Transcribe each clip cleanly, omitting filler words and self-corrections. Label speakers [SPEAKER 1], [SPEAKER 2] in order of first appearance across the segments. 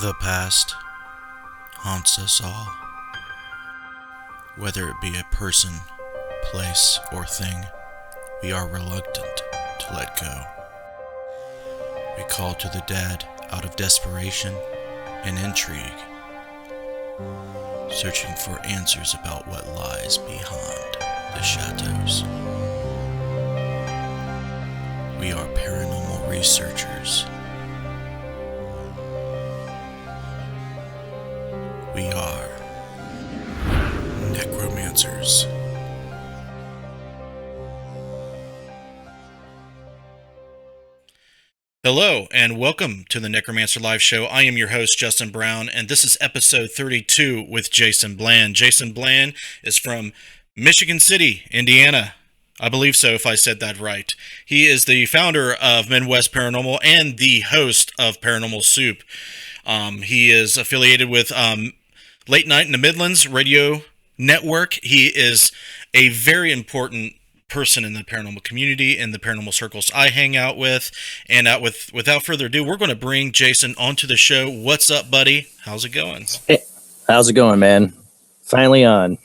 [SPEAKER 1] The past haunts us all, whether it be a person, place, or thing. We are reluctant to let go. We call to the dead out of desperation and intrigue, searching for answers about what lies behind the shadows. We are paranormal researchers. We are Necromancers. Hello, and welcome to the Necromancer Live Show. I am your host, Justin Brown, and this is episode 32 with Jason Bland. Jason Bland is from Michigan City, Indiana. I believe so, if I said that right. He is the founder of Midwest Paranormal and the host of Paranormal Soup. He is affiliated with Late Night in the Midlands Radio Network. He is a very important person in the paranormal community, in the paranormal circles I hang out with. And without further ado, we're going to bring Jason onto the show. What's up, buddy? How's it going?
[SPEAKER 2] Hey, how's it going, man? Finally on.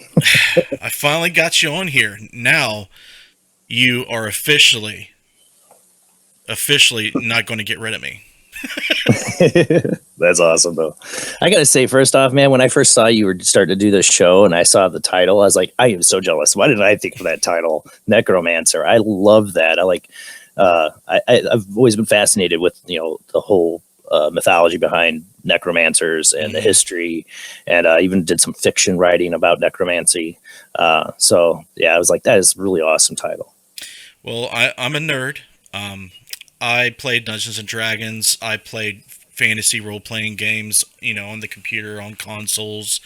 [SPEAKER 1] I finally got you on here. Now you are officially not going to get rid of me.
[SPEAKER 2] That's awesome, though. I gotta say, first off, man, when I first saw you were starting to do this show and I saw the title, I was like, I am so jealous. Why didn't I think of that title, Necromancer? I love that. I've always been fascinated with the whole mythology behind necromancers and the history, and even did some fiction writing about necromancy. So yeah, I was like, that is a really awesome title.
[SPEAKER 1] Well, I'm a nerd. I played Dungeons and Dragons. I played fantasy role-playing games, on the computer, on consoles,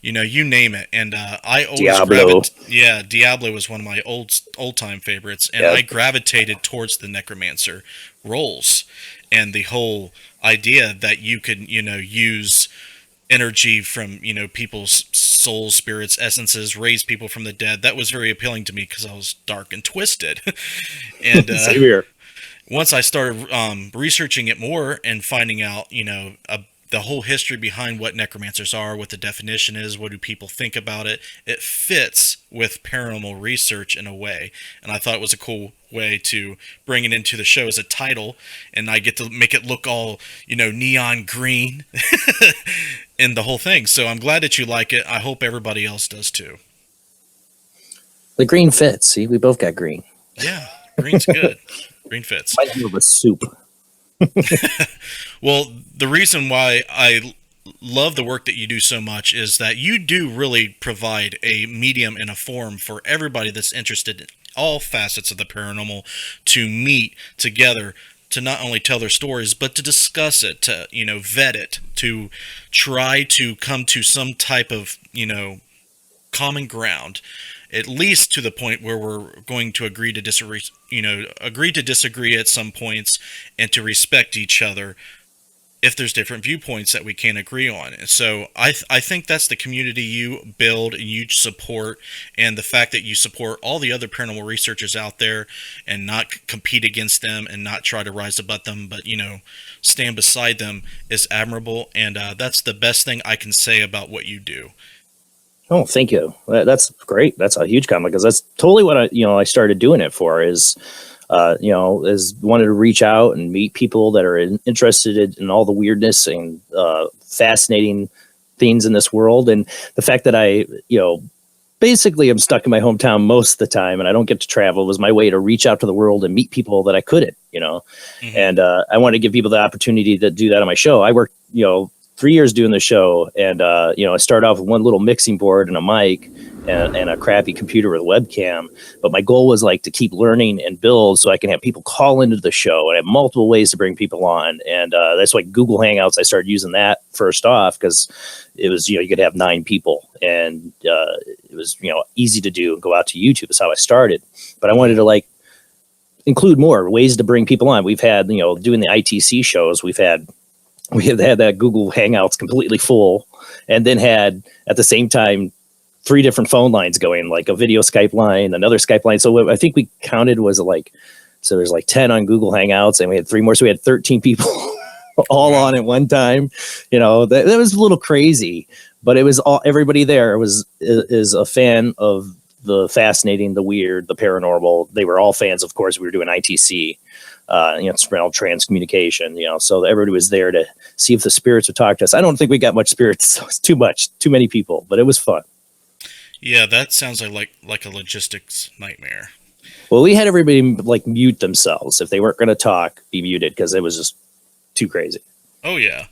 [SPEAKER 1] you name it. And I always Diablo was one of my old-time favorites, and I gravitated towards the Necromancer roles and the whole idea that you could, use energy from, people's souls, spirits, essences, raise people from the dead. That was very appealing to me because I was dark and twisted. And
[SPEAKER 2] same here.
[SPEAKER 1] Once I started researching it more and finding out, the whole history behind what necromancers are, what the definition is, what do people think about it, it fits with paranormal research in a way. And I thought it was a cool way to bring it into the show as a title, and I get to make it look all, neon green and the whole thing. So I'm glad that you like it. I hope everybody else does too.
[SPEAKER 2] The green fits. See, we both got green.
[SPEAKER 1] Yeah, green's good. Green fits.
[SPEAKER 2] Might be a soup.
[SPEAKER 1] Well, the reason why I love the work that you do so much is that you do really provide a medium and a forum for everybody that's interested in all facets of the paranormal to meet together, to not only tell their stories, but to discuss it, to, vet it, to try to come to some type of, common ground, at least to the point where we're going to agree to disagree, at some points, and to respect each other if there's different viewpoints that we can't agree on. And so I think that's the community you build and you support, and the fact that you support all the other paranormal researchers out there and not compete against them and not try to rise above them, but, stand beside them is admirable. And that's the best thing I can say about what you do.
[SPEAKER 2] Oh, thank you. That's great. That's a huge compliment, because that's totally what I started doing it for is wanted to reach out and meet people that are interested in all the weirdness and fascinating things in this world. And the fact that I, basically I'm stuck in my hometown most of the time and I don't get to travel was my way to reach out to the world and meet people that I couldn't, and I want to give people the opportunity to do that on my show. I worked, 3 years doing the show, and I started off with one little mixing board and a mic and a crappy computer with a webcam. But my goal was to keep learning and build so I can have people call into the show, and I have multiple ways to bring people on. And that's why Google Hangouts, I started using that first off because it was, you could have 9 people, and it was, easy to do and go out to YouTube. That's how I started. But I wanted to include more ways to bring people on. We've had, doing the ITC shows, we had that Google Hangouts completely full, and then had at the same time 3 different phone lines going, like a video Skype line, another Skype line. So I think we counted was so there's 10 on Google Hangouts, and we had 3 more. So we had 13 people all
[SPEAKER 1] Wow.
[SPEAKER 2] on at one time. That was a little crazy, but it was all, everybody there is a fan of the fascinating, the weird, the paranormal. They were all fans. Of course, we were doing ITC, instrumental transcommunication, so everybody was there to see if the spirits would talk to us. I don't think we got much spirits. It's too many people, but it was fun.
[SPEAKER 1] Yeah, that sounds like a logistics nightmare.
[SPEAKER 2] Well, we had everybody like mute themselves. If they weren't going to talk, be muted, because it was just too crazy.
[SPEAKER 1] Oh yeah.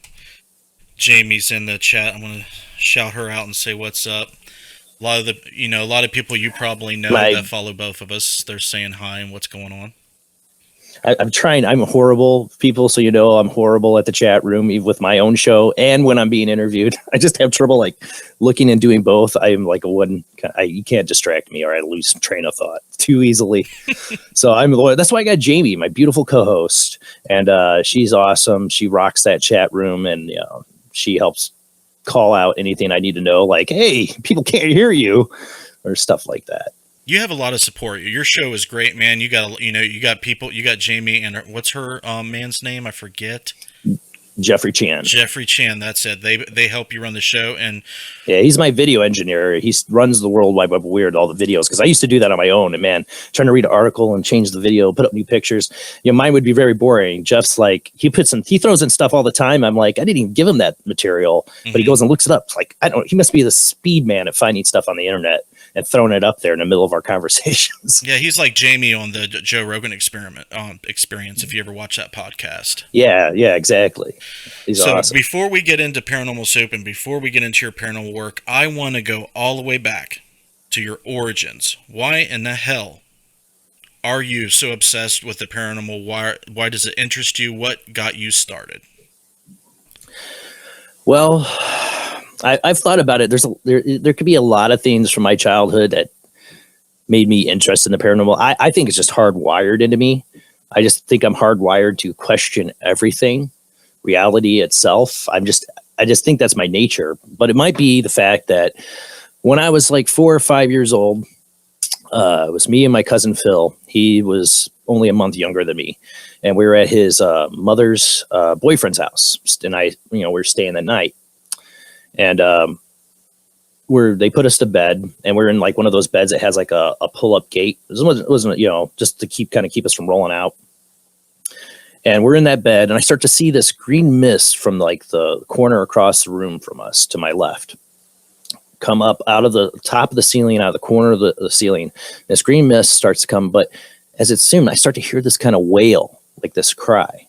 [SPEAKER 1] Jamie's in the chat. I'm gonna shout her out and say what's up. A lot of people you probably know
[SPEAKER 2] My
[SPEAKER 1] that follow both of us. They're saying hi and what's going on.
[SPEAKER 2] I'm trying. I'm horrible, people. So I'm horrible at the chat room, even with my own show and when I'm being interviewed. I just have trouble like looking and doing both. I'm like you can't distract me, or I lose train of thought too easily. So that's why I got Jamie, my beautiful co-host, and she's awesome. She rocks that chat room, and she helps call out anything I need to know, like, hey, people can't hear you, or stuff like that.
[SPEAKER 1] You have a lot of support. Your show is great, man. You got people. You got Jamie and what's her man's name? I forget.
[SPEAKER 2] Jeffrey Chan.
[SPEAKER 1] Jeffrey Chan. That's it. They help you run the show, and
[SPEAKER 2] yeah, he's my video engineer. He runs the World Wide Web Weird, all the videos, because I used to do that on my own. And man, trying to read an article and change the video, put up new pictures, mine would be very boring. Jeff's like, he throws in stuff all the time. I'm like, I didn't even give him that material, but he goes and looks it up. It's like, he must be the speed man at finding stuff on the internet and throwing it up there in the middle of our conversations.
[SPEAKER 1] Yeah, he's like Jamie on the Joe Rogan experience. If you ever watch that podcast.
[SPEAKER 2] Yeah, exactly. He's
[SPEAKER 1] so
[SPEAKER 2] awesome.
[SPEAKER 1] Before we get into paranormal soup and before we get into your paranormal work, I want to go all the way back to your origins. Why in the hell are you so obsessed with the paranormal? Why does it interest you? What got you started?
[SPEAKER 2] Well, I've thought about it. There could be a lot of things from my childhood that made me interested in the paranormal. I think it's just hardwired into me. I just think I'm hardwired to question everything, reality itself. I just think that's my nature. But it might be the fact that when I was like 4 or 5 years old, it was me and my cousin Phil. He was only a month younger than me, and we were at his mother's boyfriend's house, and we were staying that night. And they put us to bed, and we're in like one of those beds that has like a pull-up gate. It wasn't just to keep us from rolling out. And we're in that bed, and I start to see this green mist from like the corner across the room from us to my left come up out of the top of the ceiling, out of the corner of the ceiling. This green mist starts to come, but as it's soon, I start to hear this kind of wail, like this cry.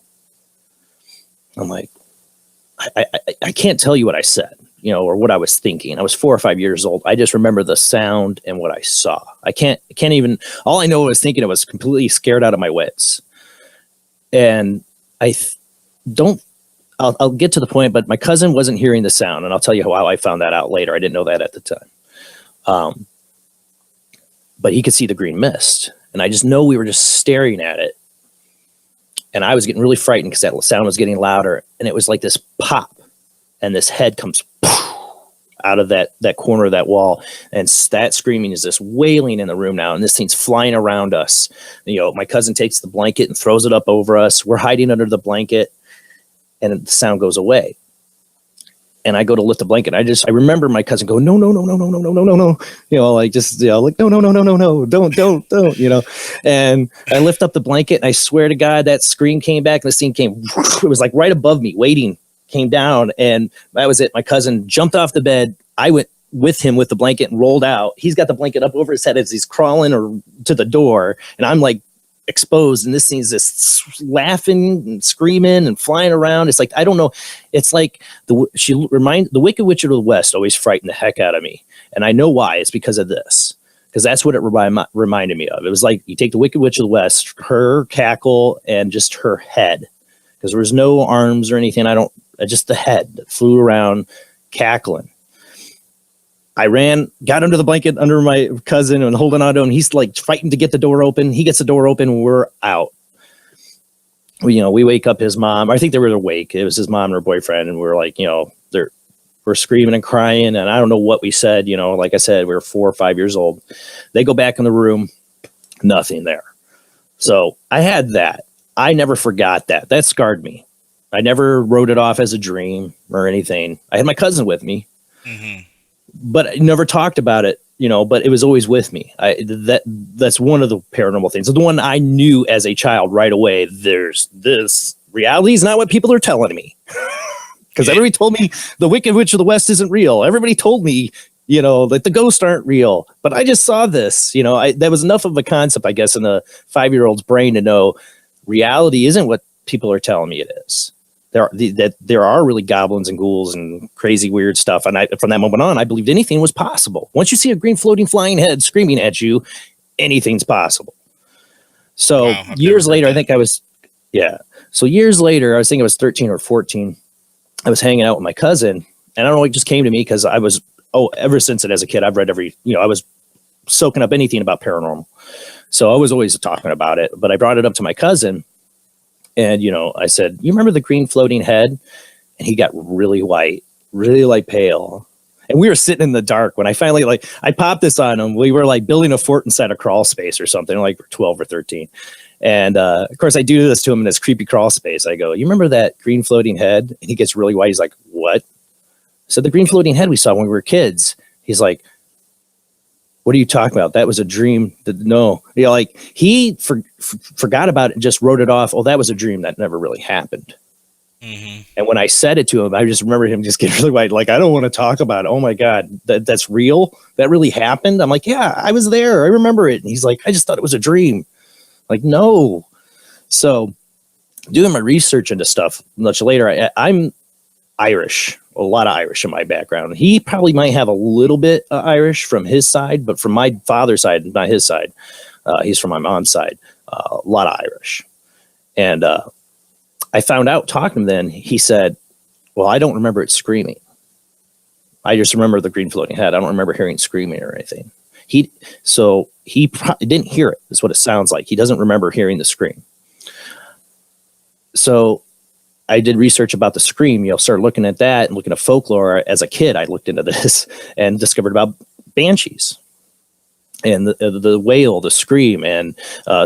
[SPEAKER 2] I'm like, I can't tell you what I said, or what I was thinking. I was 4 or 5 years old. I just remember the sound and what I saw. I can't even, all I know I was thinking, I was completely scared out of my wits. And I'll get to the point, but my cousin wasn't hearing the sound, and I'll tell you how I found that out later. I didn't know that at the time. But he could see the green mist, and I just know we were just staring at it. And I was getting really frightened because that sound was getting louder, and it was like this pop, and this head comes out of that corner of that wall, and that screaming is this wailing in the room now, and this thing's flying around us. My cousin takes the blanket and throws it up over us. We're hiding under the blanket, and the sound goes away. And I go to lift the blanket. I remember my cousin go, no, no, no, no, no, no, no, no, no, no. Like just like no, no, no, no, no, no, don't. And I lift up the blanket, and I swear to God, that scream came back, and this thing came. It was like right above me, waiting. Came down, and that was it. My cousin jumped off the bed. I went with him with the blanket and rolled out. He's got the blanket up over his head as he's crawling or to the door, and I'm like exposed, and this thing's just laughing and screaming and flying around. It's like, I don't know. It's like the Wicked Witch of the West always frightened the heck out of me, and I know why. It's because of this. Because that's what it reminded me of. It was like you take the Wicked Witch of the West, her cackle, and just her head, because there was no arms or anything. Just the head that flew around cackling. I ran, got under the blanket under my cousin and holding on to him. He's like fighting to get the door open. He gets the door open. We're out. We wake up his mom. I think they were awake. It was his mom and her boyfriend. And we're like, we're screaming and crying. And I don't know what we said. Like I said, we were 4 or 5 years old. They go back in the room. Nothing there. So I had that. I never forgot that. That scarred me. I never wrote it off as a dream or anything. I had my cousin with me, but I never talked about it, but it was always with me. That's one of the paranormal things. The one I knew as a child right away, there's this reality is not what people are telling me. Because everybody told me the Wicked Witch of the West isn't real. Everybody told me, that the ghosts aren't real. But I just saw this, that was enough of a concept, I guess, in a 5-year-old's brain to know reality isn't what people are telling me it is. There are really goblins and ghouls and crazy weird stuff. And from that moment on, I believed anything was possible. Once you see a green floating flying head screaming at you, anything's possible. So years later, I think I was, So years later, I was thinking I was 13 or 14. I was hanging out with my cousin, and I don't know, it just came to me because ever since it as a kid, I've read I was soaking up anything about paranormal. So I was always talking about it, but I brought it up to my cousin, and, I said, you remember the green floating head? And he got really white, really pale. And we were sitting in the dark when I finally I popped this on him. We were building a fort inside a crawl space or something, we're 12 or 13. And of course, I do this to him in this creepy crawl space. I go, you remember that green floating head? And he gets really white. He's like, what? So the green floating head we saw when we were kids. He's like, what are you talking about? That was a dream. No. He forgot about it and just wrote it off. Oh, that was a dream. That never really happened. Mm-hmm. And when I said it to him, I just remember him just getting really white. I don't want to talk about it. Oh my God, that's real? That really happened? I'm like, yeah, I was there. I remember it. And he's like, I just thought it was a dream. No. So doing my research into stuff much later, I'm Irish, a lot of Irish in my background. He probably might have a little bit Irish from his side, but from my father's side, not his side, he's from my mom's side, a lot of Irish. And I found out talking to him then, he said, well, I don't remember it screaming. I just remember the green floating head. I don't remember hearing screaming or anything. He didn't hear it, is what it sounds like. He doesn't remember hearing the scream. So I did research about the scream, started looking at that and looking at folklore. As a kid, I looked into this and discovered about banshees and the wail, the scream, and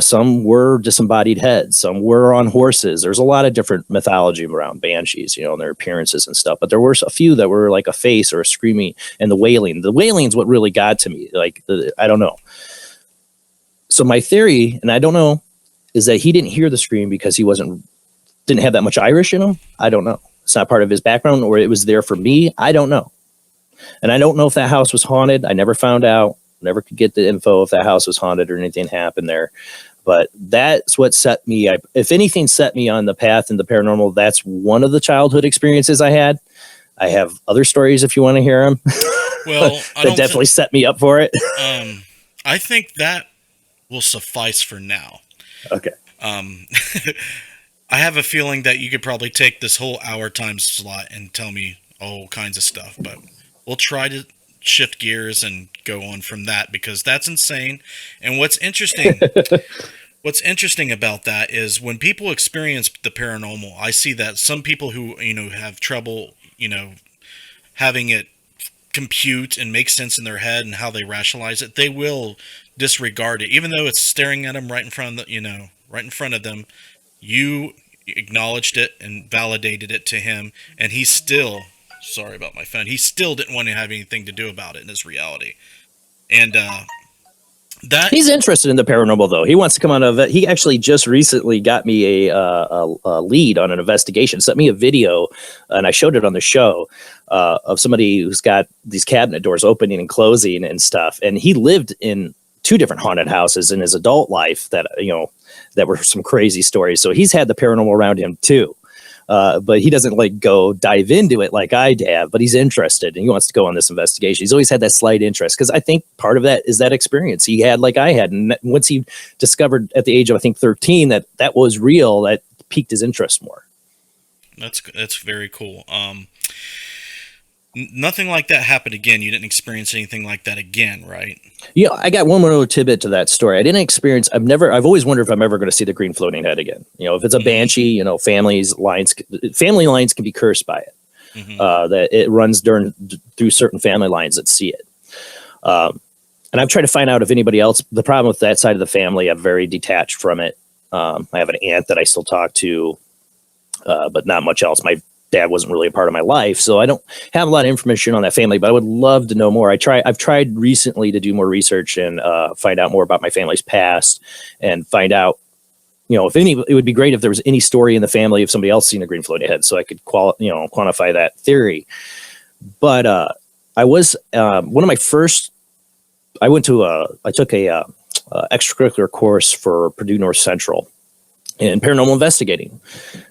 [SPEAKER 2] some were disembodied heads, some were on horses. There's a lot of different mythology around banshees, and their appearances and stuff. But there were a few that were like a face or a screaming, and the wailing. The wailing is what really got to me. I don't know. So my theory, and I don't know, is that he didn't hear the scream because he didn't have that much Irish in him. I don't know. It's not part of his background, or it was there for me. I don't know. And I don't know if that house was haunted. I never found out. Never could get the info if that house was haunted or anything happened there. But that's what set me, if anything set me on the path in the paranormal, that's one of the childhood experiences I had. I have other stories if you want to hear them.
[SPEAKER 1] Well,
[SPEAKER 2] that definitely set me up for it.
[SPEAKER 1] I think that will suffice for now.
[SPEAKER 2] Okay.
[SPEAKER 1] I have a feeling that you could probably take this whole hour time slot and tell me all kinds of stuff, but we'll try to shift gears and go on from that, because that's insane. And what's interesting about that is when people experience the paranormal, I see that some people who, have trouble, having it compute and make sense in their head and how they rationalize it, they will disregard it, even though it's staring at them right in front of right in front of them. You acknowledged it and validated it to him, and he still, sorry about my phone, he still didn't want to have anything to do about it in his reality. And that
[SPEAKER 2] he's interested in the paranormal, though. He wants to come on he actually just recently got me a lead on an investigation, sent me a video, and I showed it on the show of somebody who's got these cabinet doors opening and closing and stuff. And he lived in 2 different haunted houses in his adult life that were some crazy stories. So he's had the paranormal around him too. But he doesn't go dive into it like I have, but he's interested and he wants to go on this investigation. He's always had that slight interest, because I think part of that is that experience he had like I had. And once he discovered at the age of, I think, 13, that was real, that piqued his interest more.
[SPEAKER 1] That's very cool. Nothing like that happened again. You didn't experience anything like that again, right? Yeah,
[SPEAKER 2] I got one more tidbit to that story. I didn't experience. I've always wondered if I'm ever going to see the green floating head again. If it's a banshee, family lines can be cursed by it. Mm-hmm. That it runs through certain family lines that see it. And I've tried to find out if anybody else. The problem with that side of the family, I'm very detached from it. I have an aunt that I still talk to. but not much else. My dad wasn't really a part of my life, so I don't have a lot of information on that family, but I would love to know more. I've tried recently to do more research and find out more about my family's past and find out, if any, it would be great if there was any story in the family of somebody else seeing a green floating head, so I could quantify that theory. But I was one of my first. I took a extracurricular course for Purdue North Central in paranormal investigating.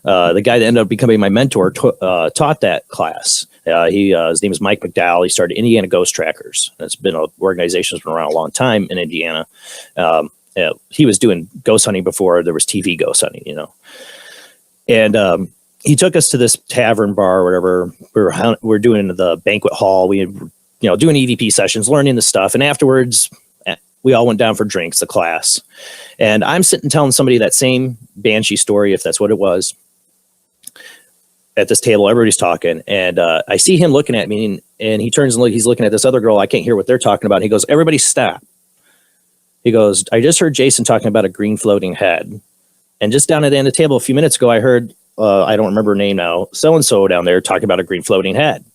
[SPEAKER 2] The guy that ended up becoming my mentor taught that class. His name is Mike McDowell. He started Indiana Ghost Trackers. It's been an organization that's been around a long time in Indiana. He was doing ghost hunting before there was TV ghost hunting, And he took us to this tavern bar or whatever. We were doing the banquet hall. We had, doing EVP sessions, learning the stuff. And afterwards, we all went down for drinks, the class. And I'm sitting telling somebody that same Banshee story, if that's what it was, at this table. Everybody's talking. And I see him looking at me, and he turns and he's looking at this other girl. I can't hear what they're talking about. He goes, "Everybody stop." He goes, "I just heard Jason talking about a green floating head. And just down at the end of the table a few minutes ago, I heard, I don't remember her name now, so-and-so down there talking about a green floating head."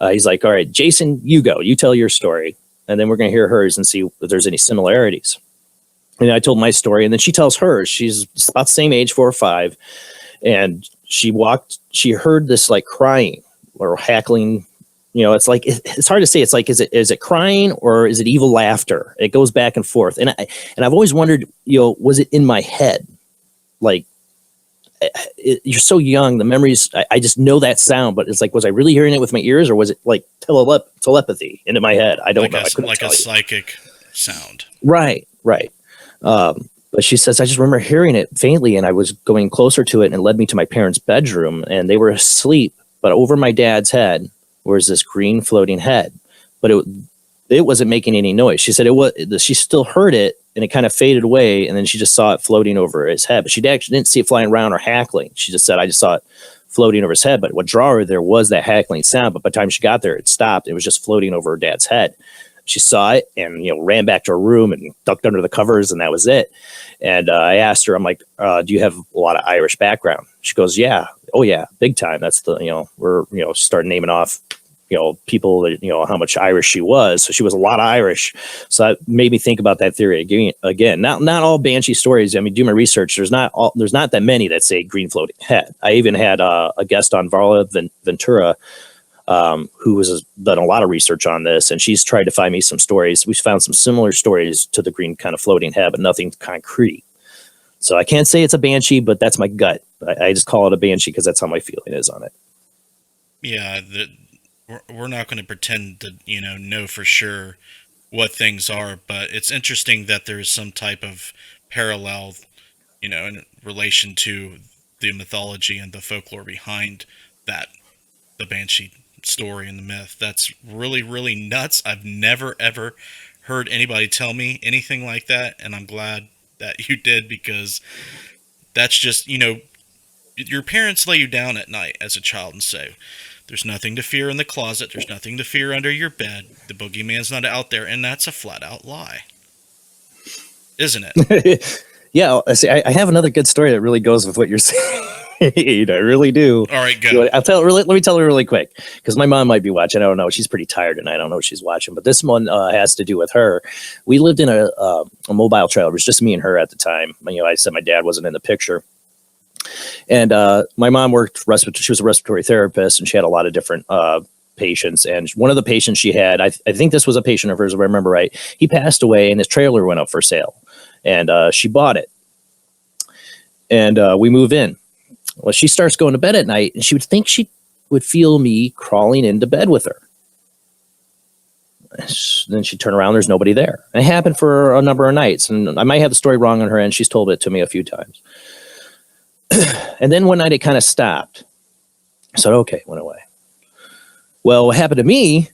[SPEAKER 2] He's like, "All right, Jason, you go. You tell your story. And then we're going to hear hers and see if there's any similarities." And I told my story, and then she tells hers. She's about the same age, 4 or 5. And she heard this like crying or hackling. It's like, it's hard to say. It's like, is it crying or is it evil laughter? It goes back and forth. And I've always wondered, was it in my head? Like, you're so young, the memories, I just know that sound, but it's like, was I really hearing it with my ears, or was it like telepathy into my head? I don't know. I couldn't
[SPEAKER 1] like
[SPEAKER 2] tell
[SPEAKER 1] a
[SPEAKER 2] you.
[SPEAKER 1] psychic sound.
[SPEAKER 2] Right. But she says, I just remember hearing it faintly, and I was going closer to it, and it led me to my parents' bedroom, and they were asleep, but over my dad's head was this green floating head, but it wasn't making any noise. She said she still heard it, and it kind of faded away, and then she just saw it floating over his head. But she actually didn't see it flying around or hackling. She just said, "I just saw it floating over his head." But what drew her there was that hackling sound. But by the time she got there, it stopped. It was just floating over her dad's head. She saw it and ran back to her room and ducked under the covers, and that was it. And I asked her, I'm like, "Do you have a lot of Irish background?" She goes, "Yeah, oh yeah, big time." That's we're started naming off people that, how much Irish she was. So she was a lot of Irish. So that made me think about that theory again. Not all Banshee stories. I mean, do my research. There's not that many that say green floating head. I even had a guest on, Varla Ventura, who has done a lot of research on this, and she's tried to find me some stories. We found some similar stories to the green kind of floating head, but nothing concrete. So I can't say it's a Banshee, but that's my gut. I just call it a Banshee because that's how my feeling is on it.
[SPEAKER 1] Yeah, we're not going to pretend to know for sure what things are, but it's interesting that there is some type of parallel, in relation to the mythology and the folklore behind the Banshee story and the myth. That's really, really nuts. I've never ever heard anybody tell me anything like that, and I'm glad that you did, because that's just, your parents lay you down at night as a child and say, "There's nothing to fear in the closet. There's nothing to fear under your bed. The boogeyman's not out there." And that's a flat out lie. Isn't it?
[SPEAKER 2] Yeah. See, I have another good story that really goes with what you're saying. I really do.
[SPEAKER 1] All right, go.
[SPEAKER 2] Let me tell her really quick, because my mom might be watching. I don't know. She's pretty tired, and I don't know if she's watching. But this one has to do with her. We lived in a mobile trailer. It was just me and her at the time. I said my dad wasn't in the picture. And my mom worked she was a respiratory therapist, and she had a lot of different patients. And one of the patients she had, I think this was a patient of hers, if I remember right, he passed away, and his trailer went up for sale, and she bought it. And we move in. Well, she starts going to bed at night, and she would think she would feel me crawling into bed with her. Then she'd turn around, there's nobody there. And it happened for a number of nights, and I might have the story wrong on her end. She's told it to me a few times. And then one night it kind of stopped. I said, okay, went away. Well, what happened to me,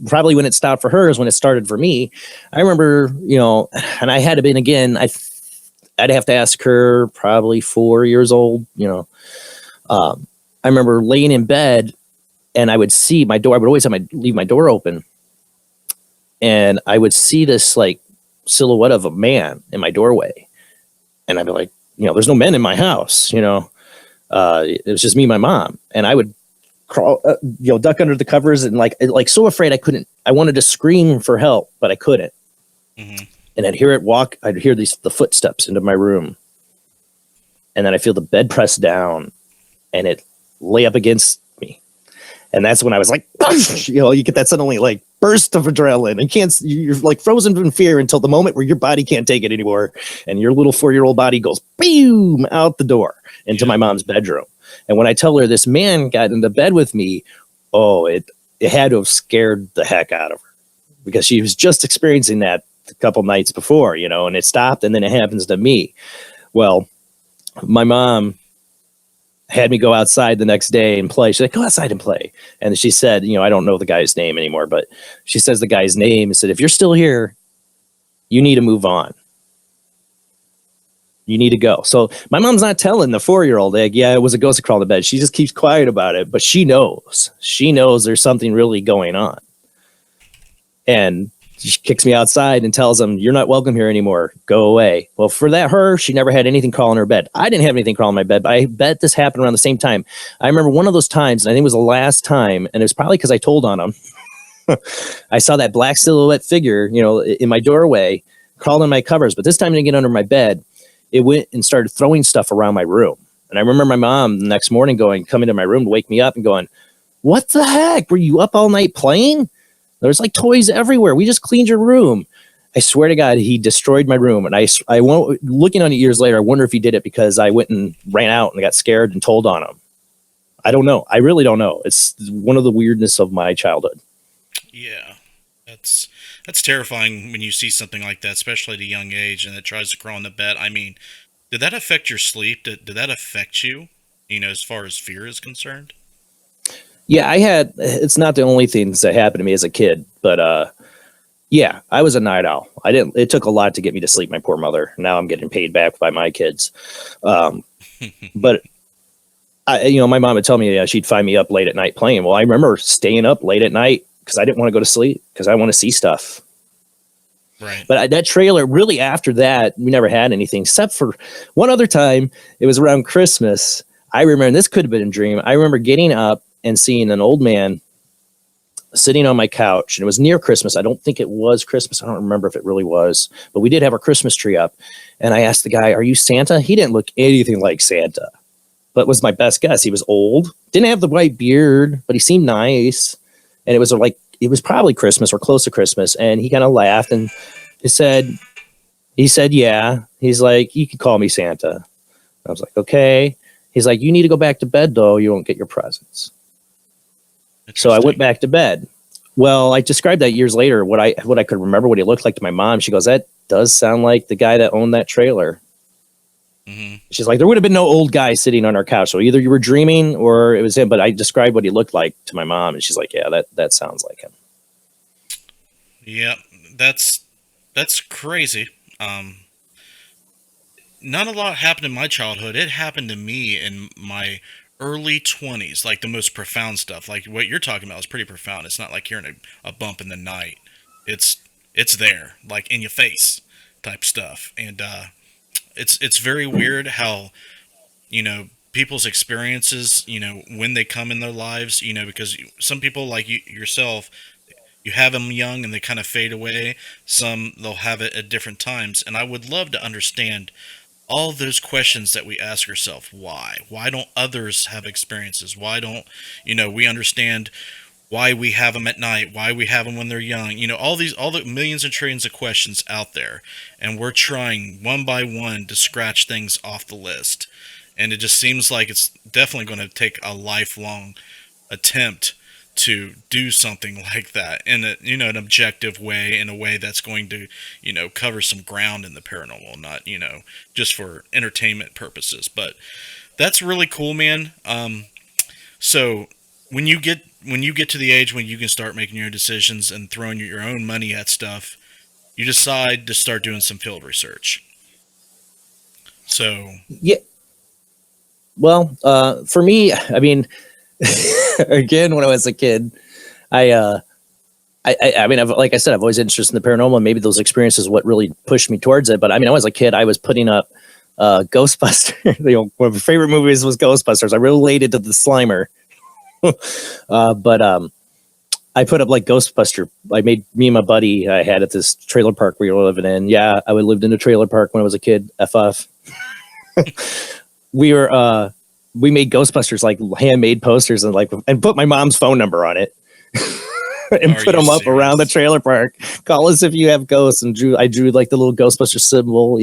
[SPEAKER 2] probably when it stopped for her is when it started for me. I remember, and I had to been again, I'd have to ask her, probably 4 years old, I remember laying in bed, and I would see my door. I would always leave my door open, and I would see this like silhouette of a man in my doorway. And I'd be like, there's no men in my house, It was just me and my mom, and I would crawl, duck under the covers, and like so afraid I wanted to scream for help, but I couldn't.
[SPEAKER 1] Mm-hmm.
[SPEAKER 2] And I'd hear the footsteps into my room, and then I feel the bed press down, and it lay up against me. And that's when I was like, you get that suddenly like burst of adrenaline, and you're like frozen in fear until the moment where your body can't take it anymore, and your little 4-year-old body goes boom out the door into my mom's bedroom. And when I tell her this man got into bed with me, it had to have scared the heck out of her, because she was just experiencing that a couple nights before, and it stopped, and then it happens to me. Well, my mom had me go outside the next day and play. She's like, go outside and play. And she said, I don't know the guy's name anymore, but she says the guy's name and said, if you're still here, you need to move on. You need to go. So my mom's not telling the 4-year-old, like, yeah, it was a ghost that crawled in bed. She just keeps quiet about it, but she knows there's something really going on. And she kicks me outside and tells him, you're not welcome here anymore. Go away. Well, for her, she never had anything crawl in her bed. I didn't have anything crawl in my bed, but I bet this happened around the same time. I remember one of those times, and I think it was the last time, and it was probably because I told on him. I saw that black silhouette figure, in my doorway, crawled in my covers, but this time it didn't get under my bed. It went and started throwing stuff around my room. And I remember my mom the next morning coming to my room to wake me up and going, what the heck? Were you up all night playing? There's like toys everywhere. We just cleaned your room. I swear to God, he destroyed my room. And I went looking on it years later. I wonder if he did it because I went and ran out and got scared and told on him. I don't know. I really don't know. It's one of the weirdness of my childhood.
[SPEAKER 1] Yeah, that's terrifying when you see something like that, especially at a young age, and it tries to crawl in the bed. I mean, did that affect your sleep? Did that affect you, as far as fear is concerned?
[SPEAKER 2] Yeah, it's not the only things that happened to me as a kid, but yeah, I was a night owl. It took a lot to get me to sleep, my poor mother. Now I'm getting paid back by my kids. But my mom would tell me she'd find me up late at night playing. Well, I remember staying up late at night because I didn't want to go to sleep because I want to see stuff.
[SPEAKER 1] Right.
[SPEAKER 2] But that trailer, really after that, we never had anything except for one other time. It was around Christmas. I remember, and this could have been a dream. I remember getting up and seeing an old man sitting on my couch, and it was near Christmas. I don't think it was Christmas. I don't remember if it really was, but we did have our Christmas tree up. And I asked the guy, are you Santa? He didn't look anything like Santa, but was my best guess. He was old, didn't have the white beard, but he seemed nice. And it was probably Christmas or close to Christmas. And he kind of laughed and he said, yeah. He's like, you can call me Santa. I was like, okay. He's like, you need to go back to bed though. You won't get your presents. So I went back to bed. Well, I described that years later, what I could remember what he looked like to my mom. She goes, that does sound like the guy that owned that trailer. Mm-hmm. She's like, there would have been no old guy sitting on our couch. So either you were dreaming or it was him. But I described what he looked like to my mom. And she's like, yeah, that sounds like him.
[SPEAKER 1] Yeah, that's crazy. Not a lot happened in my childhood. It happened to me in my early 20s, like the most profound stuff. Like what you're talking about is pretty profound. It's not like hearing a bump in the night. It's there, like in your face type stuff. And it's very weird how, people's experiences, when they come in their lives, because some people like yourself, you have them young and they kind of fade away. Some, they'll have it at different times. And I would love to understand all those questions that we ask ourselves. Why don't others have experiences? Why don't we understand why we have them at night, why we have them when they're young, all the millions and trillions of questions out there, and we're trying one by one to scratch things off the list. And it just seems like it's definitely going to take a lifelong attempt to do something like that in an objective way, in a way that's going to, cover some ground in the paranormal, not, just for entertainment purposes. But that's really cool, man. So when you get to the age when you can start making your own decisions and throwing your own money at stuff, you decide to start doing some field research. So
[SPEAKER 2] yeah. Well, for me, I mean, again, when I was a kid, I mean, like I said, I've always been interested in the paranormal, and maybe those experiences what really pushed me towards it. But I mean, I was a kid. I was putting up Ghostbusters. One of my favorite movies was Ghostbusters. I related to the Slimer. But I put up like Ghostbuster. I made me and my buddy I had at this trailer park we were living in. Yeah, I lived in a trailer park when I was a kid. FF. We made Ghostbusters like handmade posters and put my mom's phone number on it. And put them up around the trailer park. Call us if you have ghosts. And I drew like the little Ghostbuster symbol,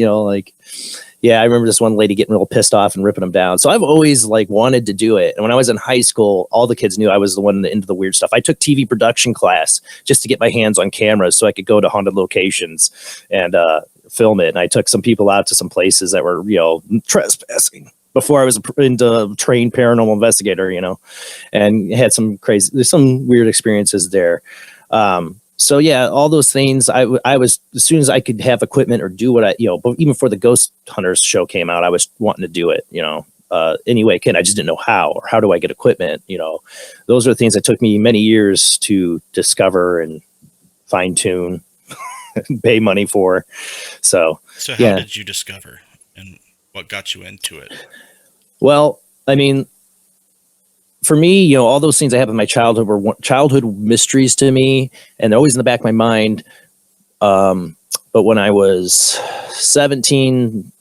[SPEAKER 2] yeah, I remember this one lady getting real pissed off and ripping them down. So I've always like wanted to do it. And when I was in high school, all the kids knew I was the one into the weird stuff. I took TV production class just to get my hands on cameras so I could go to haunted locations and film it. And I took some people out to some places that were, trespassing before I was into trained paranormal investigator, and had there's some weird experiences there. So yeah, all those things I was, as soon as I could have equipment or do what but even before the Ghost Hunters show came out, I was wanting to do it, any way I can. I just didn't know how, or how do I get equipment? Those are the things that took me many years to discover and fine tune, pay money for. So
[SPEAKER 1] how did you discover, and what got you into it?
[SPEAKER 2] Well, I mean, for me, all those things that happened in my childhood were childhood mysteries to me, and they're always in the back of my mind. But when I was 17,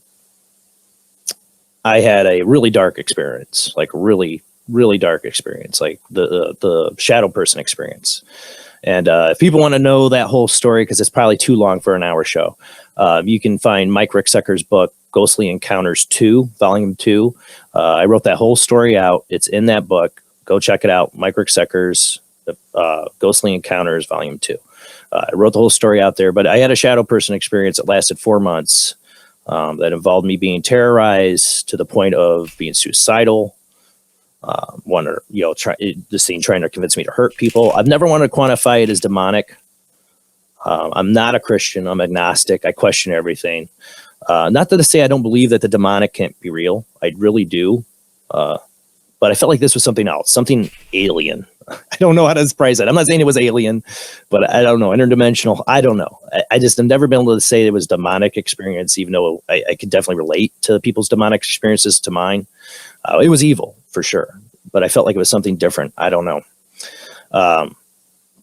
[SPEAKER 2] I had a really dark experience, like really, really dark experience, like the shadow person experience. And if people want to know that whole story, because it's probably too long for an hour show, you can find Mike Rickseker's book, Ghostly Encounters 2, Volume 2. I wrote that whole story out. It's in that book. Go check it out. Mike Rickseker's Ghostly Encounters, Volume 2. I wrote the whole story out there, but I had a shadow person experience that lasted 4 months that involved me being terrorized to the point of being suicidal. Trying to convince me to hurt people. I've never wanted to quantify it as demonic. I'm not a Christian. I'm agnostic. I question everything. Not that to say I don't believe that the demonic can't be real. I really do. But I felt like this was something else, something alien. I don't know how to price it. I'm not saying it was alien, but I don't know. Interdimensional. I don't know. I just have never been able to say it was demonic experience, even though I could definitely relate to people's demonic experiences to mine. It was evil for sure, but I felt like it was something different. I don't know.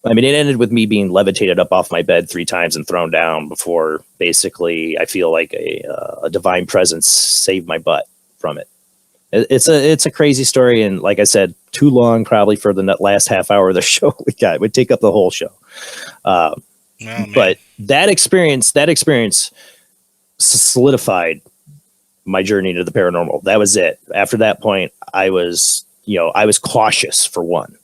[SPEAKER 2] It ended with me being levitated up off my bed 3 times and thrown down before basically I feel like a divine presence saved my butt from it. It's a crazy story. And like I said, too long probably for the last half hour of the show we got. It would take up the whole show. But that experience solidified my journey to the paranormal. That was it. After that point, I was cautious for one.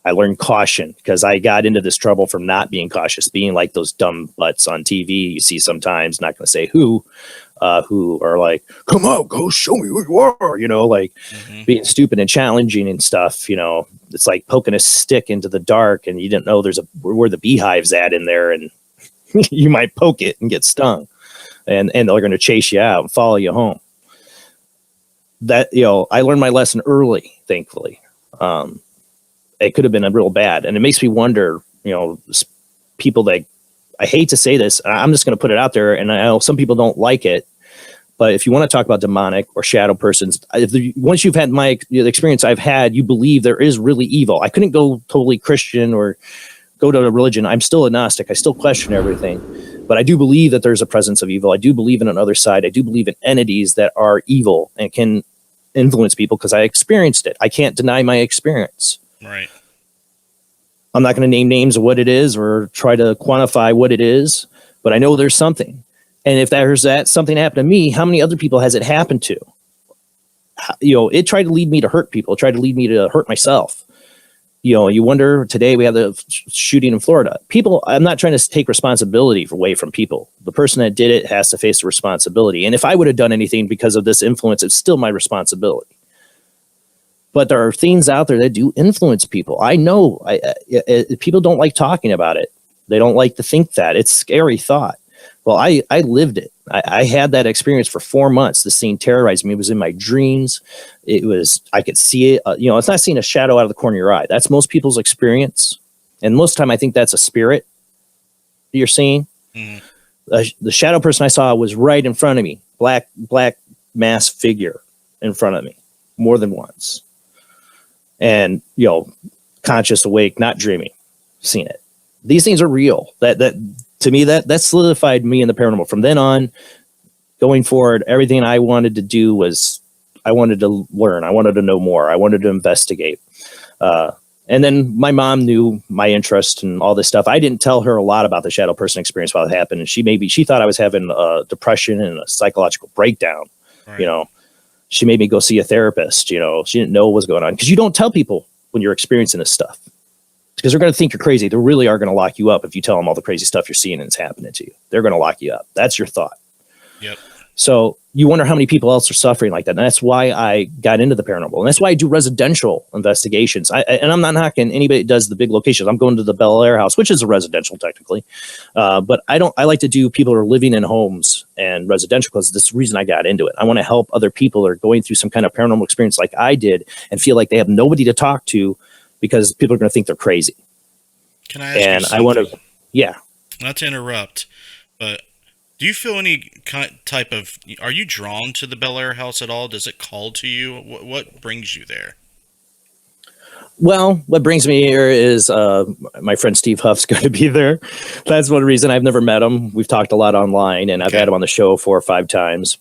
[SPEAKER 2] I learned caution because I got into this trouble from not being cautious, being like those dumb butts on TV you see sometimes, not going to say who are like, come on, go show me who you are, being stupid and challenging and stuff. It's like poking a stick into the dark and you didn't know where the beehive's at in there, and you might poke it and get stung, and they're going to chase you out and follow you home. That, I learned my lesson early, thankfully. It could have been a real bad. And it makes me wonder, people that, I hate to say this, I'm just going to put it out there, and I know some people don't like it, but if you want to talk about demonic or shadow persons, once you've had the experience I've had, you believe there is really evil. I couldn't go totally Christian or go to a religion. I'm still agnostic. I still question everything, but I do believe that there's a presence of evil. I do believe in another side. I do believe in entities that are evil and can influence people because I experienced it. I can't deny my experience.
[SPEAKER 1] Right.
[SPEAKER 2] I'm not going to name names of what it is or try to quantify what it is, but I know there's something. And if there's something happened to me, how many other people has it happened to? It tried to lead me to hurt people. It tried to lead me to hurt myself. You wonder, today we have the shooting in Florida. People, I'm not trying to take responsibility away from people. The person that did it has to face the responsibility. And if I would have done anything because of this influence, it's still my responsibility. But there are things out there that do influence people. I know people don't like talking about it. They don't like to think that. It's a scary thought. Well, I lived it. I had that experience for 4 months. This thing terrorized me. It was in my dreams. I could see it. It's not seeing a shadow out of the corner of your eye. That's most people's experience. And most of the time, I think that's a spirit you're seeing. Mm. The shadow person I saw was right in front of me. black mass figure in front of me more than once. And, conscious, awake, not dreaming, seen it. These things are real. That to me, that solidified me in the paranormal. From then on, going forward, everything I wanted to do was I wanted to learn. I wanted to know more. I wanted to investigate. And then my mom knew my interest in all this stuff. I didn't tell her a lot about the shadow person experience while it happened. And she thought I was having depression and a psychological breakdown. Right. She made me go see a therapist. She didn't know what was going on, because you don't tell people when you're experiencing this stuff, because they're going to think you're crazy. They really are going to lock you up if you tell them all the crazy stuff you're seeing and it's happening to you. They're going to lock you up. That's your thought.
[SPEAKER 1] Yep.
[SPEAKER 2] So you wonder how many people else are suffering like that. And that's why I got into the paranormal. And that's why I do residential investigations. And I'm not knocking anybody that does the big locations. I'm going to the Bel Air house, which is a residential technically. But I like to do people who are living in homes and residential, because that's the reason I got into it. I want to help other people that are going through some kind of paranormal experience like I did and feel like they have nobody to talk to, because people are going to think they're crazy.
[SPEAKER 1] Can I ask you something? I want to,
[SPEAKER 2] yeah.
[SPEAKER 1] Not to interrupt, but do you feel any type of, are you drawn to the Bel Air house at all? Does it call to you? What brings you there?
[SPEAKER 2] Well, what brings me here is my friend Steve Huff's going to be there. That's one reason. I've never met him. We've talked a lot online, and I've had him on the show 4 or 5 times.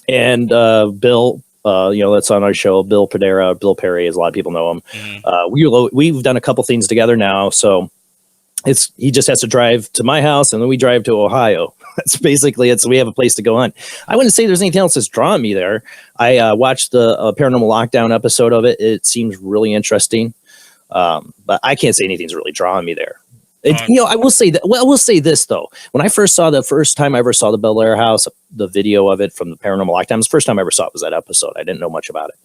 [SPEAKER 2] And Bill, that's on our show, Bill Padera, Bill Perry, as a lot of people know him. Mm-hmm. We've done a couple things together now, so he just has to drive to my house, and then we drive to Ohio. That's basically it. So we have a place to go on. I wouldn't say there's anything else that's drawn me there. I watched the Paranormal Lockdown episode of it. It seems really interesting, but I can't say anything's really drawing me there. I will say that. Well, I will say this though. When I first saw the first time I ever saw the Bel Air house, the video of it from the Paranormal Lockdown, the first time I ever saw it was that episode. I didn't know much about it.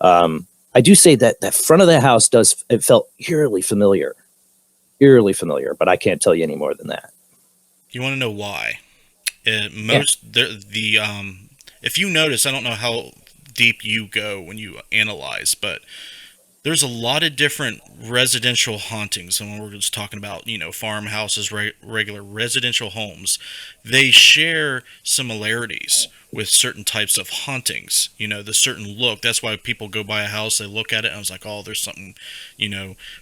[SPEAKER 2] I do say that the front of the house it felt eerily familiar, but I can't tell you any more than that.
[SPEAKER 1] You want to know why? If you notice, I don't know how deep you go when you analyze, but there's a lot of different residential hauntings, and when we're just talking about, farmhouses, regular residential homes, they share similarities with certain types of hauntings. The certain look. That's why people go by a house, they look at it, and I was like, oh, there's something,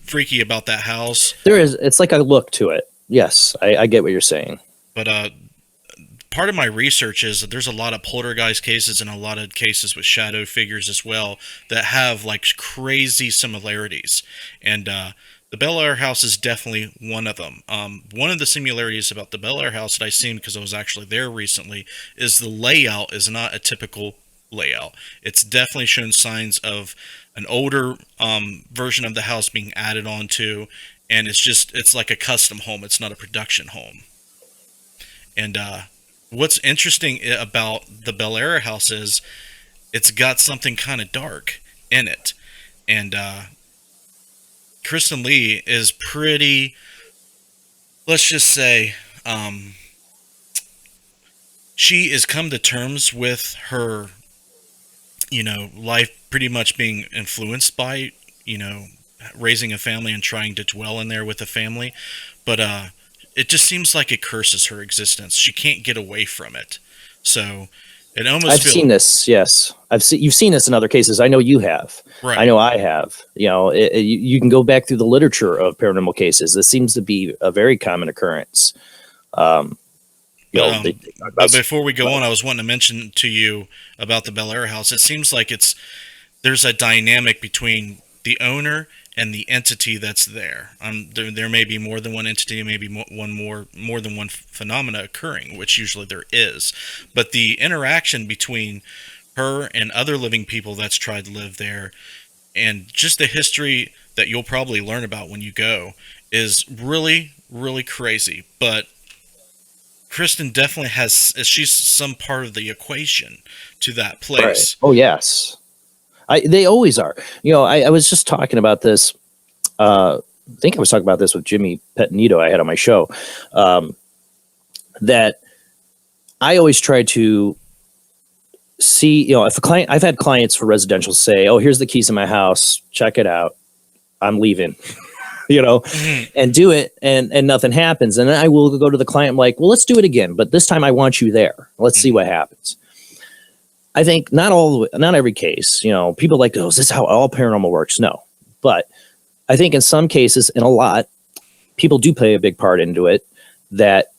[SPEAKER 1] freaky about that house.
[SPEAKER 2] There is. It's like a look to it. Yes, I get what you're saying.
[SPEAKER 1] But part of my research is that there's a lot of poltergeist cases and a lot of cases with shadow figures as well that have like crazy similarities. And the Bel Air house is definitely one of them. One of the similarities about the Bel Air house that I've seen, because I was actually there recently, is the layout is not a typical layout. It's definitely shown signs of an older version of the house being added onto, and it's like a custom home. It's not a production home. And what's interesting about the Bel Air house is it's got something kind of dark in it. And Kristen Lee is pretty, let's just say, she has come to terms with her, life pretty much being influenced by, raising a family and trying to dwell in there with a family. But it just seems like it curses her existence. She can't get away from it. So it almost.
[SPEAKER 2] I've seen this. Yes, you've seen this in other cases. I know you have.
[SPEAKER 1] Right.
[SPEAKER 2] I know I have. You can go back through the literature of paranormal cases. This seems to be a very common occurrence.
[SPEAKER 1] But before we go on, I was wanting to mention to you about the Bel Air house. It seems like there's a dynamic between the owner and the entity that's there. There may be more than one entity, maybe more than one phenomena occurring, which usually there is. But the interaction between her and other living people that's tried to live there, and just the history that you'll probably learn about when you go, is really, really crazy. But Kristen definitely she's some part of the equation to that place.
[SPEAKER 2] Right. Oh, yes. They always are. I was just talking about this. I think I was talking about this with Jimmy Pettinito I had on my show. That I always try to see, if a client, I've had clients for residential say, oh, here's the keys to my house. Check it out. I'm leaving, and do it. And nothing happens. And then I will go to the client like, well, let's do it again. But this time I want you there. Let's see what happens. I think not every case, people like, oh, is this how all paranormal works? No. But I think in some cases, and a lot, people do play a big part into it, that